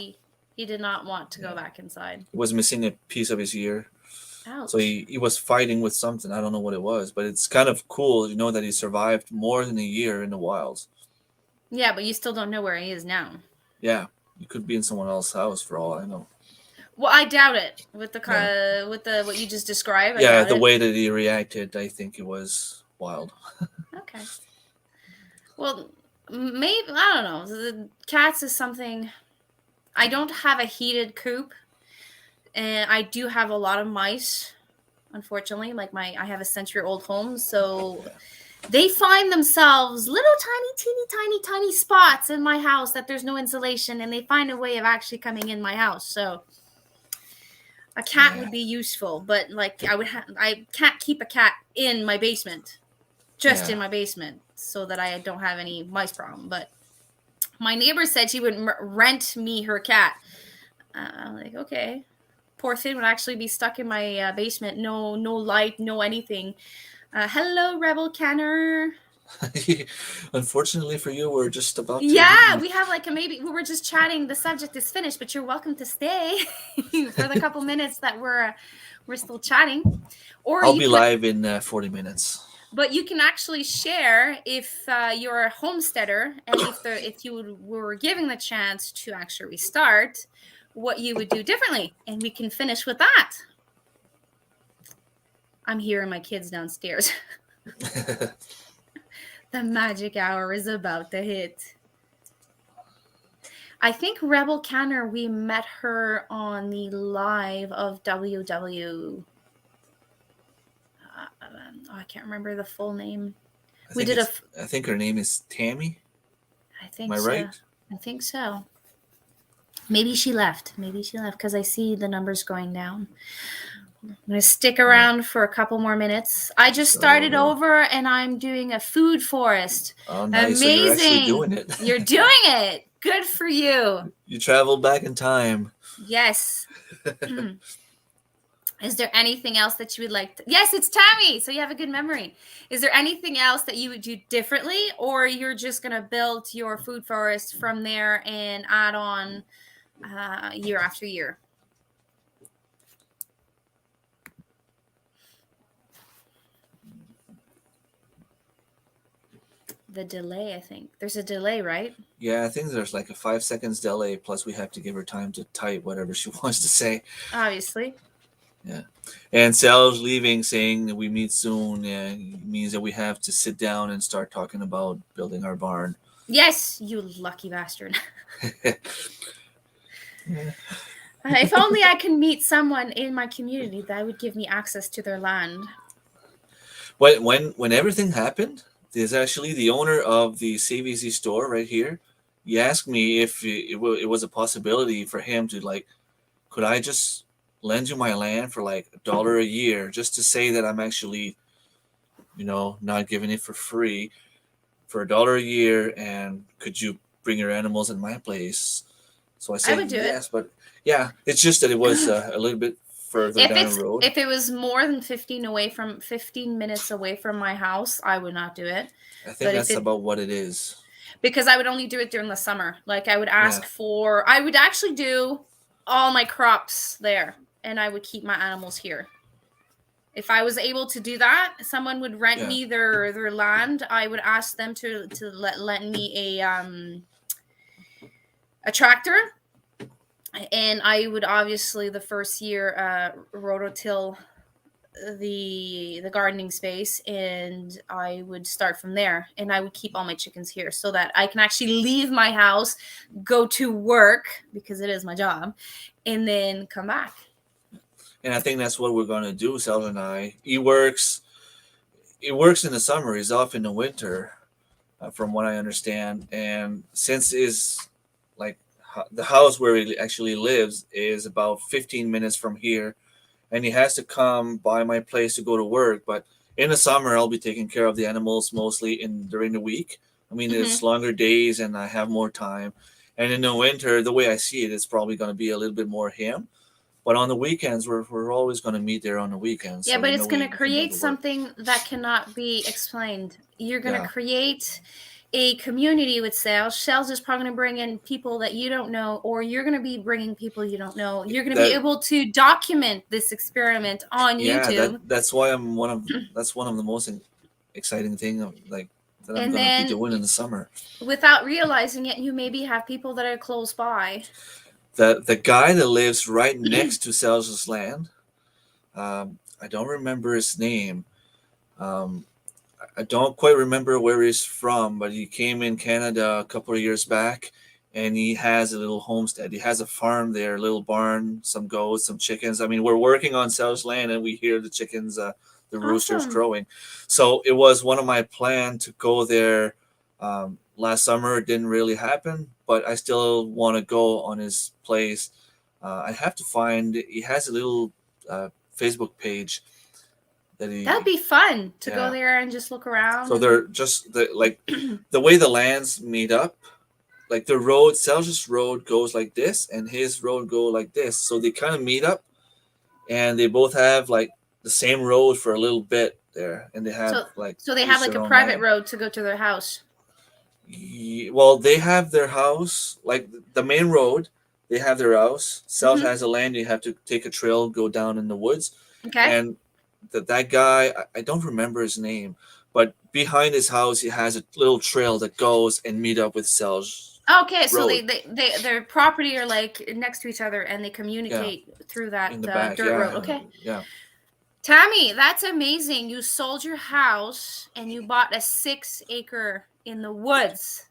[SPEAKER 1] He did not want to go
[SPEAKER 2] yeah.
[SPEAKER 1] back inside.
[SPEAKER 2] He was missing a piece of his ear, so
[SPEAKER 1] Ouch.
[SPEAKER 2] he was fighting with something. I don't know what it was, but it's kind of cool, that he survived more than a year in the wilds.
[SPEAKER 1] Yeah, but you still don't know where he is now.
[SPEAKER 2] Yeah, he could be in someone else's house for all I know.
[SPEAKER 1] Well, I doubt it.
[SPEAKER 2] Yeah,
[SPEAKER 1] With the what you just described, I
[SPEAKER 2] yeah.
[SPEAKER 1] doubt
[SPEAKER 2] The
[SPEAKER 1] it.
[SPEAKER 2] way that he reacted, I think it was wild.
[SPEAKER 1] Okay. Well, maybe I don't know. The cats is something. I don't have a heated coop, and I do have a lot of mice. Unfortunately, like I have a century-old home, so
[SPEAKER 2] Yeah,
[SPEAKER 1] they find themselves little tiny, teeny, tiny, tiny spots in my house that there's no insulation, and they find a way of actually coming in my house. So a cat
[SPEAKER 2] yeah,
[SPEAKER 1] would be useful, but like I can't keep a cat in my basement, just
[SPEAKER 2] yeah.
[SPEAKER 1] in my basement, so that I don't have any mice problem. But my neighbor said she would rent me her cat. I'm like, okay. Poor thing would actually be stuck in my basement. No light, no anything. Hello, Rebel Canner.
[SPEAKER 2] Unfortunately for you, we're just about to
[SPEAKER 1] Yeah,
[SPEAKER 2] leave.
[SPEAKER 1] we have like a maybe we were just chatting. The subject is finished, but you're welcome to stay for the couple minutes that we're still chatting. Or
[SPEAKER 2] I'll
[SPEAKER 1] you
[SPEAKER 2] be
[SPEAKER 1] can,
[SPEAKER 2] live in 40 minutes.
[SPEAKER 1] but you can actually share if you're a homesteader and if you were given the chance to actually restart, what you would do differently, and we can finish with that. I'm hearing my kids downstairs. The magic hour is about to hit. I think Rebel Canner, we met her on the live of WW. I can't remember the full name. We did
[SPEAKER 2] I think her name is Tammy.
[SPEAKER 1] I
[SPEAKER 2] Am
[SPEAKER 1] think
[SPEAKER 2] I
[SPEAKER 1] so.
[SPEAKER 2] right?
[SPEAKER 1] I think so. Maybe she left. Maybe she left because I see the numbers going down. I'm going to stick around for a couple more minutes. I just started over and I'm doing a food forest.
[SPEAKER 2] Oh, nice. So you're actually
[SPEAKER 1] Amazing.
[SPEAKER 2] doing it.
[SPEAKER 1] You're doing it. Good for you.
[SPEAKER 2] You traveled back in time.
[SPEAKER 1] Yes. Is there anything else that you would like to... Yes, it's Tammy. So you have a good memory. Is there anything else that you would do differently, or you're just going to build your food forest from there and add on year after year? The delay, I think. There's a delay, right?
[SPEAKER 2] Yeah, I think there's like a 5 seconds delay. Plus, we have to give her time to type whatever she wants to say.
[SPEAKER 1] Obviously.
[SPEAKER 2] Yeah. And Sal's leaving saying that we meet soon, and means that we have to sit down and start talking about building our barn.
[SPEAKER 1] Yes, you lucky bastard. If only I can meet someone in my community that would give me access to their land.
[SPEAKER 2] When everything happened, there's actually the owner of the CVZ store right here. He asked me if it was a possibility for him to, like, could I just lend you my land for like $1 a year, just to say that I'm actually, not giving it for free, for $1 a year, and could you bring your animals in my place? So I
[SPEAKER 1] I
[SPEAKER 2] said
[SPEAKER 1] would do
[SPEAKER 2] yes,
[SPEAKER 1] it.
[SPEAKER 2] but yeah, it's just that it was a little bit further down the road.
[SPEAKER 1] If it was more than 15 minutes away from my house, I would not do it.
[SPEAKER 2] I think that's about what it is.
[SPEAKER 1] Because I would only do it during the summer. Like I would ask I would actually do all my crops there, and I would keep my animals here. If I was able to do that, someone would rent me their land. I would ask them to lend me a tractor, and I would obviously the first year rototill the gardening space, and I would start from there, and I would keep all my chickens here so that I can actually leave my house, go to work because it is my job, and then come back.
[SPEAKER 2] And I think that's what we're going to do, Sal and I. He works in the summer, he's off in the winter, from what I understand. And since the house where he actually lives is about 15 minutes from here, and he has to come by my place to go to work. But in the summer, I'll be taking care of the animals mostly during the week. I mean, it's longer days and I have more time. And in the winter, the way I see it, it's probably going to be a little bit more him. But on the weekends, we're always going to meet there on the weekends.
[SPEAKER 1] Yeah, so but it's going to create something that cannot be explained. You're going to create a community with sales. Sales is probably going to bring in people that you don't know, or you're going to be bringing people you don't know. You're going to be able to document this experiment on YouTube.
[SPEAKER 2] That's why that's one of the most exciting things that I'm going to be doing in the summer.
[SPEAKER 1] Without realizing it, you maybe have people that are close by.
[SPEAKER 2] The guy that lives right next to Sal's land, I don't remember his name. I don't quite remember where he's from, but he came in Canada a couple of years back, and he has a little homestead. He has a farm there, a little barn, some goats, some chickens. I mean, we're working on Sal's land, and we hear the chickens, the roosters crowing. So it was one of my plans to go there last summer. It didn't really happen, but I still want to go on his place. I have to find, he has a little Facebook page.
[SPEAKER 1] That'd be fun to go there and just look around.
[SPEAKER 2] So they're just the way the lands meet up, like the road, Sal's road goes like this, and his road go like this. So they kind of meet up, and they both have like the same road for a little bit, there, and they have
[SPEAKER 1] So
[SPEAKER 2] like
[SPEAKER 1] so they have
[SPEAKER 2] each
[SPEAKER 1] like
[SPEAKER 2] their
[SPEAKER 1] a
[SPEAKER 2] own
[SPEAKER 1] private
[SPEAKER 2] land.
[SPEAKER 1] road to go to their house.
[SPEAKER 2] Well, they have their house, like the main road. They have their house. South
[SPEAKER 1] Hmm.
[SPEAKER 2] has a land. You have to take a trail, go down in the woods,
[SPEAKER 1] Okay.
[SPEAKER 2] and that guy, I don't remember his name, but behind his house, he has a little trail that goes and meet up with Sel's
[SPEAKER 1] Okay, so
[SPEAKER 2] road.
[SPEAKER 1] their property are like next to each other and they
[SPEAKER 2] Yeah,
[SPEAKER 1] communicate through
[SPEAKER 2] in
[SPEAKER 1] that
[SPEAKER 2] the back.
[SPEAKER 1] dirt road.
[SPEAKER 2] Yeah,
[SPEAKER 1] Okay.
[SPEAKER 2] yeah,
[SPEAKER 1] Tammy, that's amazing. You sold your house and you bought a 6 acre in the woods.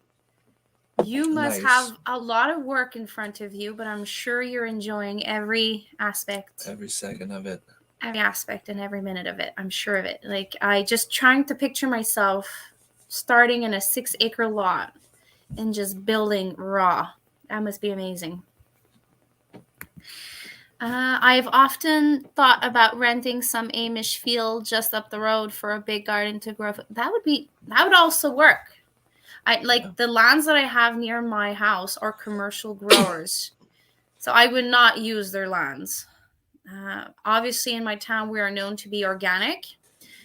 [SPEAKER 1] You must
[SPEAKER 2] nice.
[SPEAKER 1] have a lot of work in front of you, but I'm sure you're enjoying every aspect,
[SPEAKER 2] Every second of it.
[SPEAKER 1] and every minute of it. I'm sure of it. Like, I just trying to picture myself starting in a 6 acre lot and just building raw. That must be amazing. I've often thought about renting some Amish field just up the road for a big garden to grow. That would also work. I like
[SPEAKER 2] Yeah.
[SPEAKER 1] the lands that I have near my house are commercial growers, so I would not use their lands. Obviously, in my town, we are known to be organic,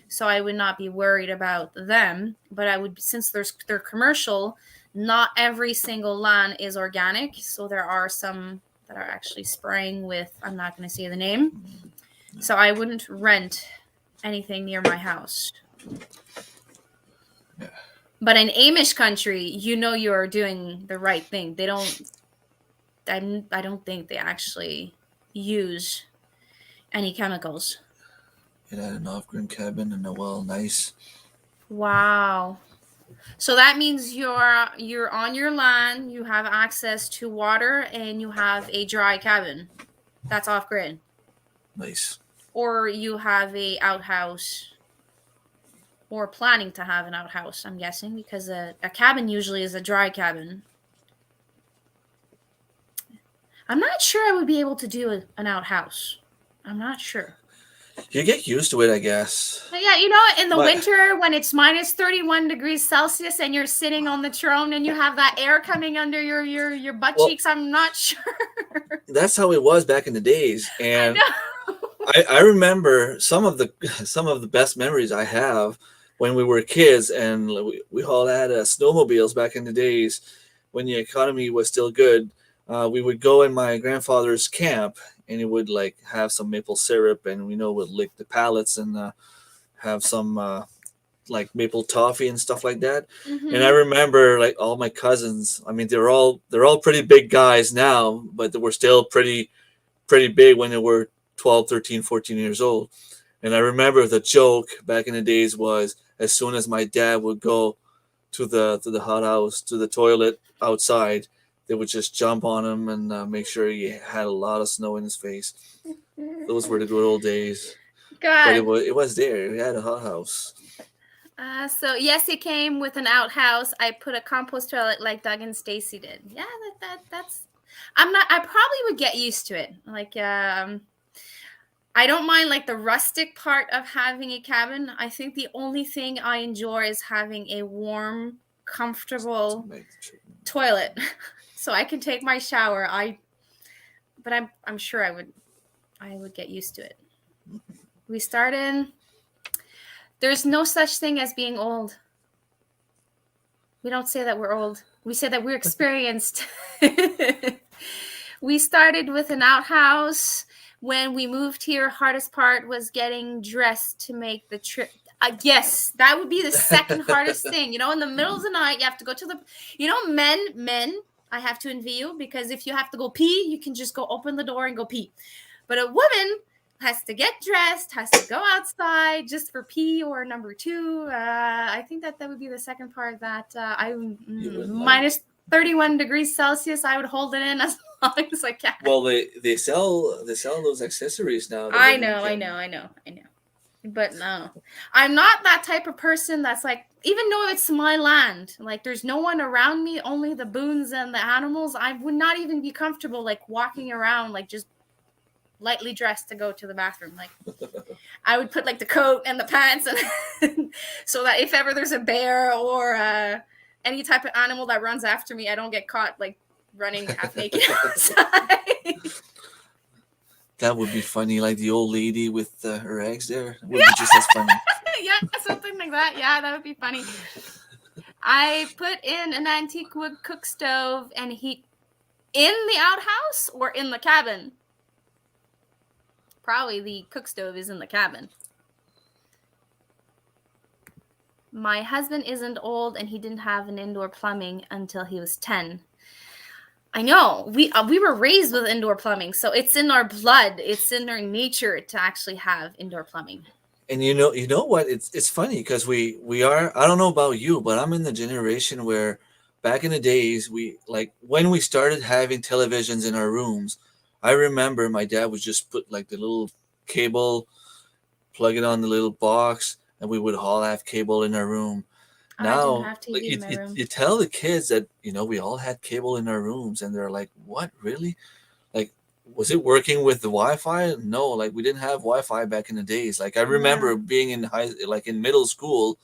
[SPEAKER 1] so I would not be worried about them. But I would, since they're commercial, not every single land is organic. So there are some that are actually spraying with, I'm not going to say the name. So I wouldn't rent anything near my house.
[SPEAKER 2] Yeah.
[SPEAKER 1] But in Amish country, you're doing the right thing. I don't think they actually use any chemicals.
[SPEAKER 2] It had an off-grid cabin and a well, nice.
[SPEAKER 1] Wow. So that means you're on your land, you have access to water, and you have a dry cabin. That's off grid.
[SPEAKER 2] Nice.
[SPEAKER 1] Or you have a outhouse, or planning to have an outhouse, I'm guessing, because a cabin usually is a dry cabin. I'm not sure I would be able to do an outhouse. I'm not sure.
[SPEAKER 2] You get used to it, I guess.
[SPEAKER 1] But yeah, in the
[SPEAKER 2] But
[SPEAKER 1] winter when it's minus 31 degrees Celsius and you're sitting on the throne and you have that air coming under your butt
[SPEAKER 2] well,
[SPEAKER 1] cheeks, I'm not sure.
[SPEAKER 2] that's how it was back in the days,
[SPEAKER 1] I
[SPEAKER 2] and
[SPEAKER 1] know.
[SPEAKER 2] I remember some of the some of the best memories I have when we were kids, and we all had snowmobiles back in the days when the economy was still good. We would go in my grandfather's camp, and he would like have some maple syrup, and would lick the pallets and have some like maple toffee and stuff like that. And I
[SPEAKER 1] Mm-hmm.
[SPEAKER 2] remember like all my cousins. I mean, they're all pretty big guys now, but they were still pretty big when they were 12, 13, 14 years old. And I remember the joke back in the days was as soon as my dad would go to the hothouse, to the toilet outside, they would just jump on him and make sure he had a lot of snow in his face. Those were the good old days. But it
[SPEAKER 1] God.
[SPEAKER 2] was there. We had a hothouse.
[SPEAKER 1] So yes, it came with an outhouse. I put a compost toilet like Doug and Stacy did. Yeah, that's. I'm not. I probably would get used to it. Like, I don't mind like the rustic part of having a cabin. I think the only thing I enjoy is having a warm,
[SPEAKER 2] To
[SPEAKER 1] comfortable
[SPEAKER 2] make the chicken.
[SPEAKER 1] toilet, so I can take my shower. But I'm sure I would get used to it. We started. There's no such thing as being old. We don't say that we're old. We say that we're experienced. We started with an outhouse. When we moved here, hardest part was getting dressed to make the trip. Yes, that would be the second hardest thing. In the middle of the night, you have to go to the, men, I have to envy you because if you have to go pee, you can just go open the door and go pee. But a woman has to get dressed, has to go outside just for pee or number two. I think that would be the second part that
[SPEAKER 2] You would like.
[SPEAKER 1] minus 31 degrees Celsius, I would hold it in as long as I can.
[SPEAKER 2] Well, they sell those accessories now. That
[SPEAKER 1] I
[SPEAKER 2] women
[SPEAKER 1] know.
[SPEAKER 2] can.
[SPEAKER 1] But no, I'm not that type of person that's like, even though it's my land, like there's no one around me, only the boons and the animals, I would not even be comfortable like walking around, like just lightly dressed to go to the bathroom. Like I would put like the coat and the pants and so that if ever there's a bear or any type of animal that runs after me, I don't get caught like running half naked outside.
[SPEAKER 2] That would be funny, like the old lady with her eggs there. It would
[SPEAKER 1] Yeah.
[SPEAKER 2] be just as funny.
[SPEAKER 1] Yeah, something like that. Yeah, that would be funny. I put in an antique wood cook stove and heat in the outhouse or in the cabin. Probably the cook stove is in the cabin. My husband isn't old and he didn't have an indoor plumbing until he was 10. I know. We were raised with indoor plumbing, so it's in our blood. It's in our nature to actually have indoor plumbing.
[SPEAKER 2] And you know what? It's funny because we are. I don't know about you, but I'm in the generation where back in the days we like when we started having televisions in our rooms. I remember my dad would just put like the little cable, plug it on the little box, and we would all have cable in our room.
[SPEAKER 1] I didn't
[SPEAKER 2] Now,
[SPEAKER 1] have
[SPEAKER 2] like
[SPEAKER 1] TV in my room.
[SPEAKER 2] you tell the kids that we all had cable in our rooms, and they're like, "What, really? Like, was it working with the Wi-Fi?" No, like we didn't have Wi-Fi back in the days. Like I
[SPEAKER 1] Yeah.
[SPEAKER 2] remember being in middle school,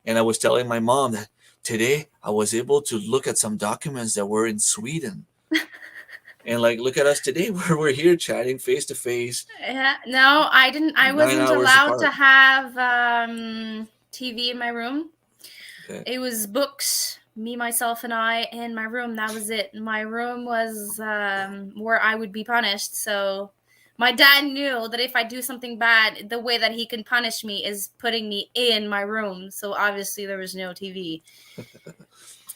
[SPEAKER 2] and I was telling my mom that today I was able to look at some documents that were in Sweden, and like look at us today, where we're here chatting face to face,
[SPEAKER 1] Yeah. No, I didn't. I
[SPEAKER 2] 9
[SPEAKER 1] wasn't
[SPEAKER 2] hours
[SPEAKER 1] allowed to
[SPEAKER 2] apart.
[SPEAKER 1] have TV in my room.
[SPEAKER 2] Okay.
[SPEAKER 1] It was books, me, myself, and I in my room. That was it. My room was where I would be punished. So my dad knew that if I do something bad, the way that he can punish me is putting me in my room. So obviously there was no TV.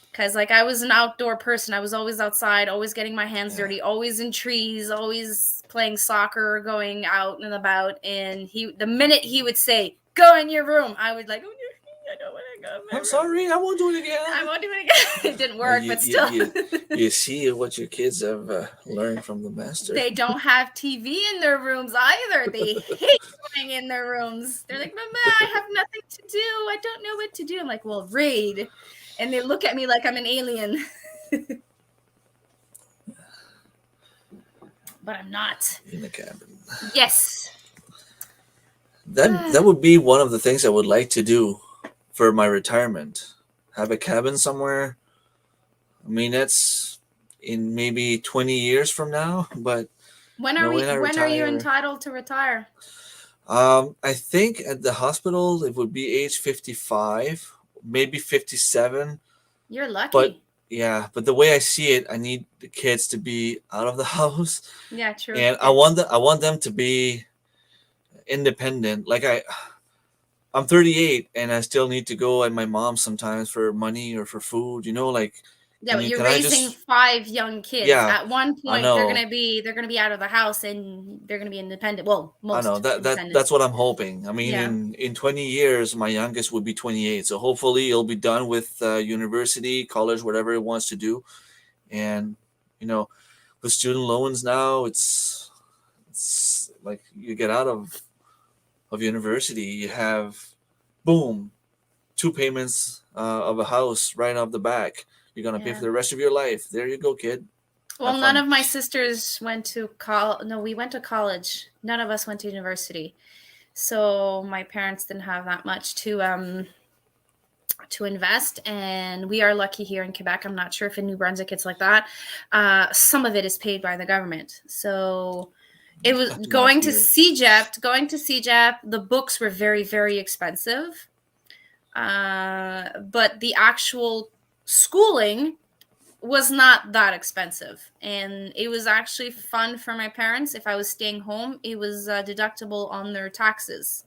[SPEAKER 1] Because like I was an outdoor person. I was always outside, always getting my hands
[SPEAKER 2] Yeah.
[SPEAKER 1] dirty, always in trees, always playing soccer, going out and about. And the minute he would say, "Go in your room," I would like, "Oh, I don't want to go in my
[SPEAKER 2] I'm
[SPEAKER 1] room.
[SPEAKER 2] sorry, I won't do it
[SPEAKER 1] I
[SPEAKER 2] again.
[SPEAKER 1] won't do it again." It didn't
[SPEAKER 2] Well,
[SPEAKER 1] work, but still.
[SPEAKER 2] you see what your kids have learned from the master.
[SPEAKER 1] They don't have TV in their rooms either. They hate going in their rooms. They're like, "Mama, I have nothing to do. I don't know what to do." I'm like, "Well, read." And they look at me like I'm an alien. But I'm not.
[SPEAKER 2] In the cabin.
[SPEAKER 1] Yes.
[SPEAKER 2] That would be one of the things I would like to do for my retirement. Have a cabin somewhere. I mean, that's in maybe 20 years from now, but when I
[SPEAKER 1] When are you
[SPEAKER 2] retire,
[SPEAKER 1] entitled to retire?
[SPEAKER 2] I think at the hospital it would be age 55, maybe 57.
[SPEAKER 1] You're
[SPEAKER 2] But
[SPEAKER 1] lucky.
[SPEAKER 2] yeah, but the way I see it, I need the kids to be out of the house,
[SPEAKER 1] Yeah, true.
[SPEAKER 2] and I want them to be independent. Like I'm 38 and I still need to go at my mom sometimes for money or for food. Like,
[SPEAKER 1] Yeah, but you're
[SPEAKER 2] can I
[SPEAKER 1] raising
[SPEAKER 2] just?
[SPEAKER 1] 5 young kids.
[SPEAKER 2] Yeah,
[SPEAKER 1] At one
[SPEAKER 2] I
[SPEAKER 1] point,
[SPEAKER 2] know,
[SPEAKER 1] they're gonna be out of the house and they're gonna be independent. Well,
[SPEAKER 2] I know
[SPEAKER 1] most independent.
[SPEAKER 2] that's what I'm hoping. I mean,
[SPEAKER 1] Yeah.
[SPEAKER 2] in 20 years, my youngest would be 28, so hopefully he'll be done with university, college, whatever he wants to do, and you know, with student loans now, it's like you get out of university, you have boom, 2 payments of a house right off the back. You're gonna pay for
[SPEAKER 1] Yeah.
[SPEAKER 2] the rest of your life. There you go, kid.
[SPEAKER 1] Well,
[SPEAKER 2] Have
[SPEAKER 1] none
[SPEAKER 2] fun.
[SPEAKER 1] of my sisters went to college. No, we went to college. None of us went to university. So my parents didn't have that much to invest, and we are lucky here in Quebec. I'm not sure if in New Brunswick it's like that. Some of it is paid by the government. So it was
[SPEAKER 2] Not
[SPEAKER 1] going to
[SPEAKER 2] here.
[SPEAKER 1] CJEP. Going to CJEP, the books were very, very expensive. But the actual schooling was not that expensive, and it was actually fun for my parents. If I was staying home, it was deductible on their taxes.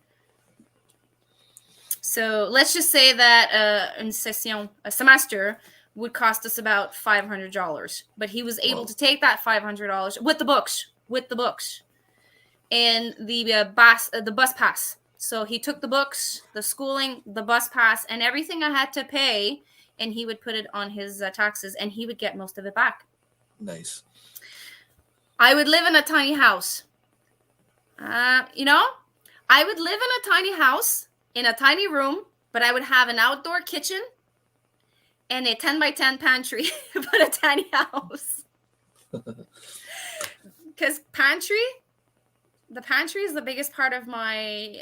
[SPEAKER 1] So let's just say that a semester would cost us about $500, but he was able
[SPEAKER 2] Well,
[SPEAKER 1] to take that $500 with the books and the bus pass. So he took the books, the schooling, the bus pass, and everything I had to pay, and he would put it on his taxes, and he would get most of it back.
[SPEAKER 2] nice.
[SPEAKER 1] I would live in a tiny house. I would live in a tiny house, in a tiny room, but I would have an outdoor kitchen and a 10 by 10 pantry, but a tiny house. Because the pantry is the biggest part of my.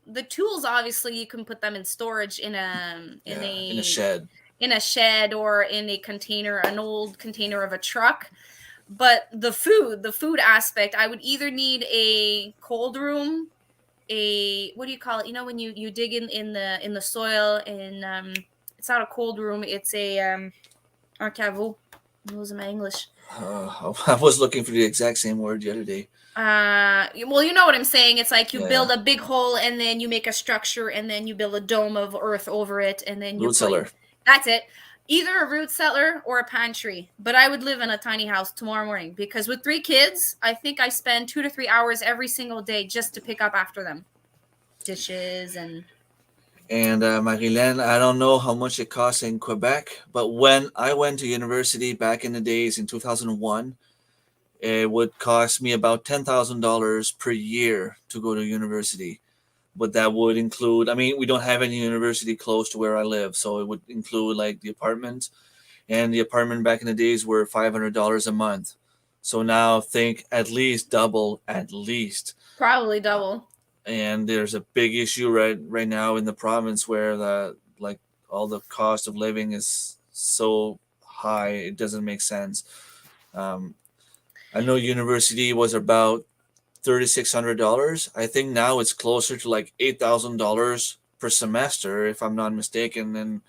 [SPEAKER 1] The tools, obviously you can put them in storage in
[SPEAKER 2] Yeah, in a shed.
[SPEAKER 1] a shed or in a container, an old container of a truck. But the food aspect, I would either need a cold room a, what do you call it? You know, when you dig in the soil, and it's not a cold room. It's a un caveau. I'm losing my English.
[SPEAKER 2] I was looking for the exact same word the other day.
[SPEAKER 1] Well, you know what I'm saying. It's like you
[SPEAKER 2] Yeah.
[SPEAKER 1] build a big hole, and then you make a structure, and then you build a dome of earth over it, and then you
[SPEAKER 2] Root cellar.
[SPEAKER 1] That's it. Either a root cellar or a pantry. But I would live in a tiny house tomorrow morning, because with 3 kids, I think I spend 2 to 3 hours every single day just to pick up after them. Dishes and
[SPEAKER 2] And Marilyn, I don't know how much it costs in Quebec, but when I went to university back in the days in 2001, it would cost me about $10,000 per year to go to university. But that would include, I mean, we don't have any university close to where I live, so it would include like the apartment. And the apartment back in the days were $500 a month. So now think at least double, at least.
[SPEAKER 1] probably double.
[SPEAKER 2] And there's a big issue right now in the province where the like all the cost of living is so high it doesn't make sense. I know university was about $3,600. I think now it's closer to like $8,000 per semester, if I'm not mistaken. And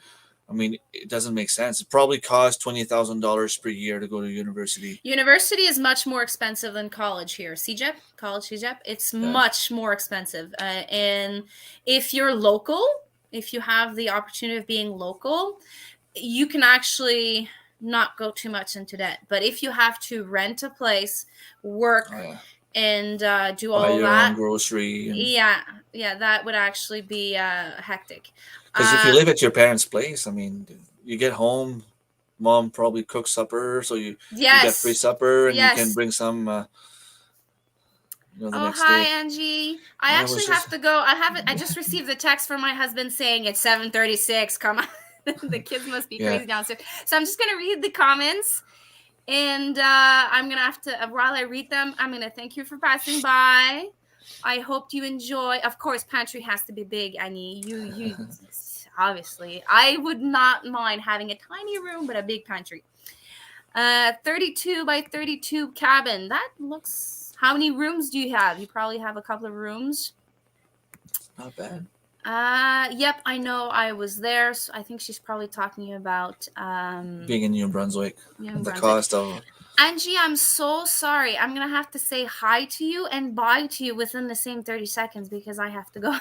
[SPEAKER 2] I mean, it doesn't make sense. It probably costs $20,000 per year to go to university.
[SPEAKER 1] University is much more expensive than college here. CJEP, college CJEP, it's much more expensive. And if you're local, if you have the opportunity of being local, you can actually not go too much into debt. But if you have to rent a place, work, and do all
[SPEAKER 2] buy your
[SPEAKER 1] that,
[SPEAKER 2] own grocery.
[SPEAKER 1] Yeah, that would actually be hectic.
[SPEAKER 2] Because if you live at your parents' place, I mean, you get home, mom probably cooks supper, so you get free supper, and you can bring some. The next
[SPEAKER 1] hi,
[SPEAKER 2] day.
[SPEAKER 1] Angie. I actually have to go. I just received the text from my husband saying it's 7:36. Come on, the kids must be crazy downstairs. So I'm just gonna read the comments, and I'm gonna have to, while I read them, I'm gonna thank you for passing by. I hope you enjoy. Of course, pantry has to be big, Annie. You obviously. I would not mind having a tiny room, but a big pantry. 32 by 32 cabin. That looks. How many rooms do you have? You probably have a couple of rooms.
[SPEAKER 2] Not bad.
[SPEAKER 1] Yep, I know. I was there. So I think she's probably talking about
[SPEAKER 2] being in New Brunswick. The cost of.
[SPEAKER 1] Angie, I'm so sorry. I'm gonna have to say hi to you and bye to you within the same 30 seconds because I have to go.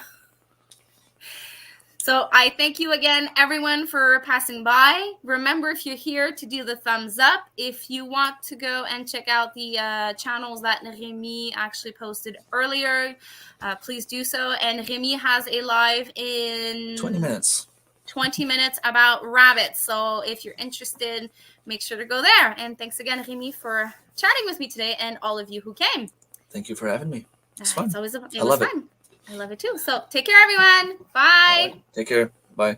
[SPEAKER 1] So I thank you again, everyone, for passing by. Remember, if you're here, to do the thumbs up. If you want to go and check out the channels that Remi actually posted earlier, please do so. And Remi has a live in
[SPEAKER 2] 20 minutes.
[SPEAKER 1] 20 minutes about rabbits. So if you're interested, make sure to go there. And thanks again, Remi, for chatting with me today, and all of you who came.
[SPEAKER 2] Thank you for having me. It's fun.
[SPEAKER 1] It was fun. I love it too. So take care, everyone. Bye.
[SPEAKER 2] Take care. Bye.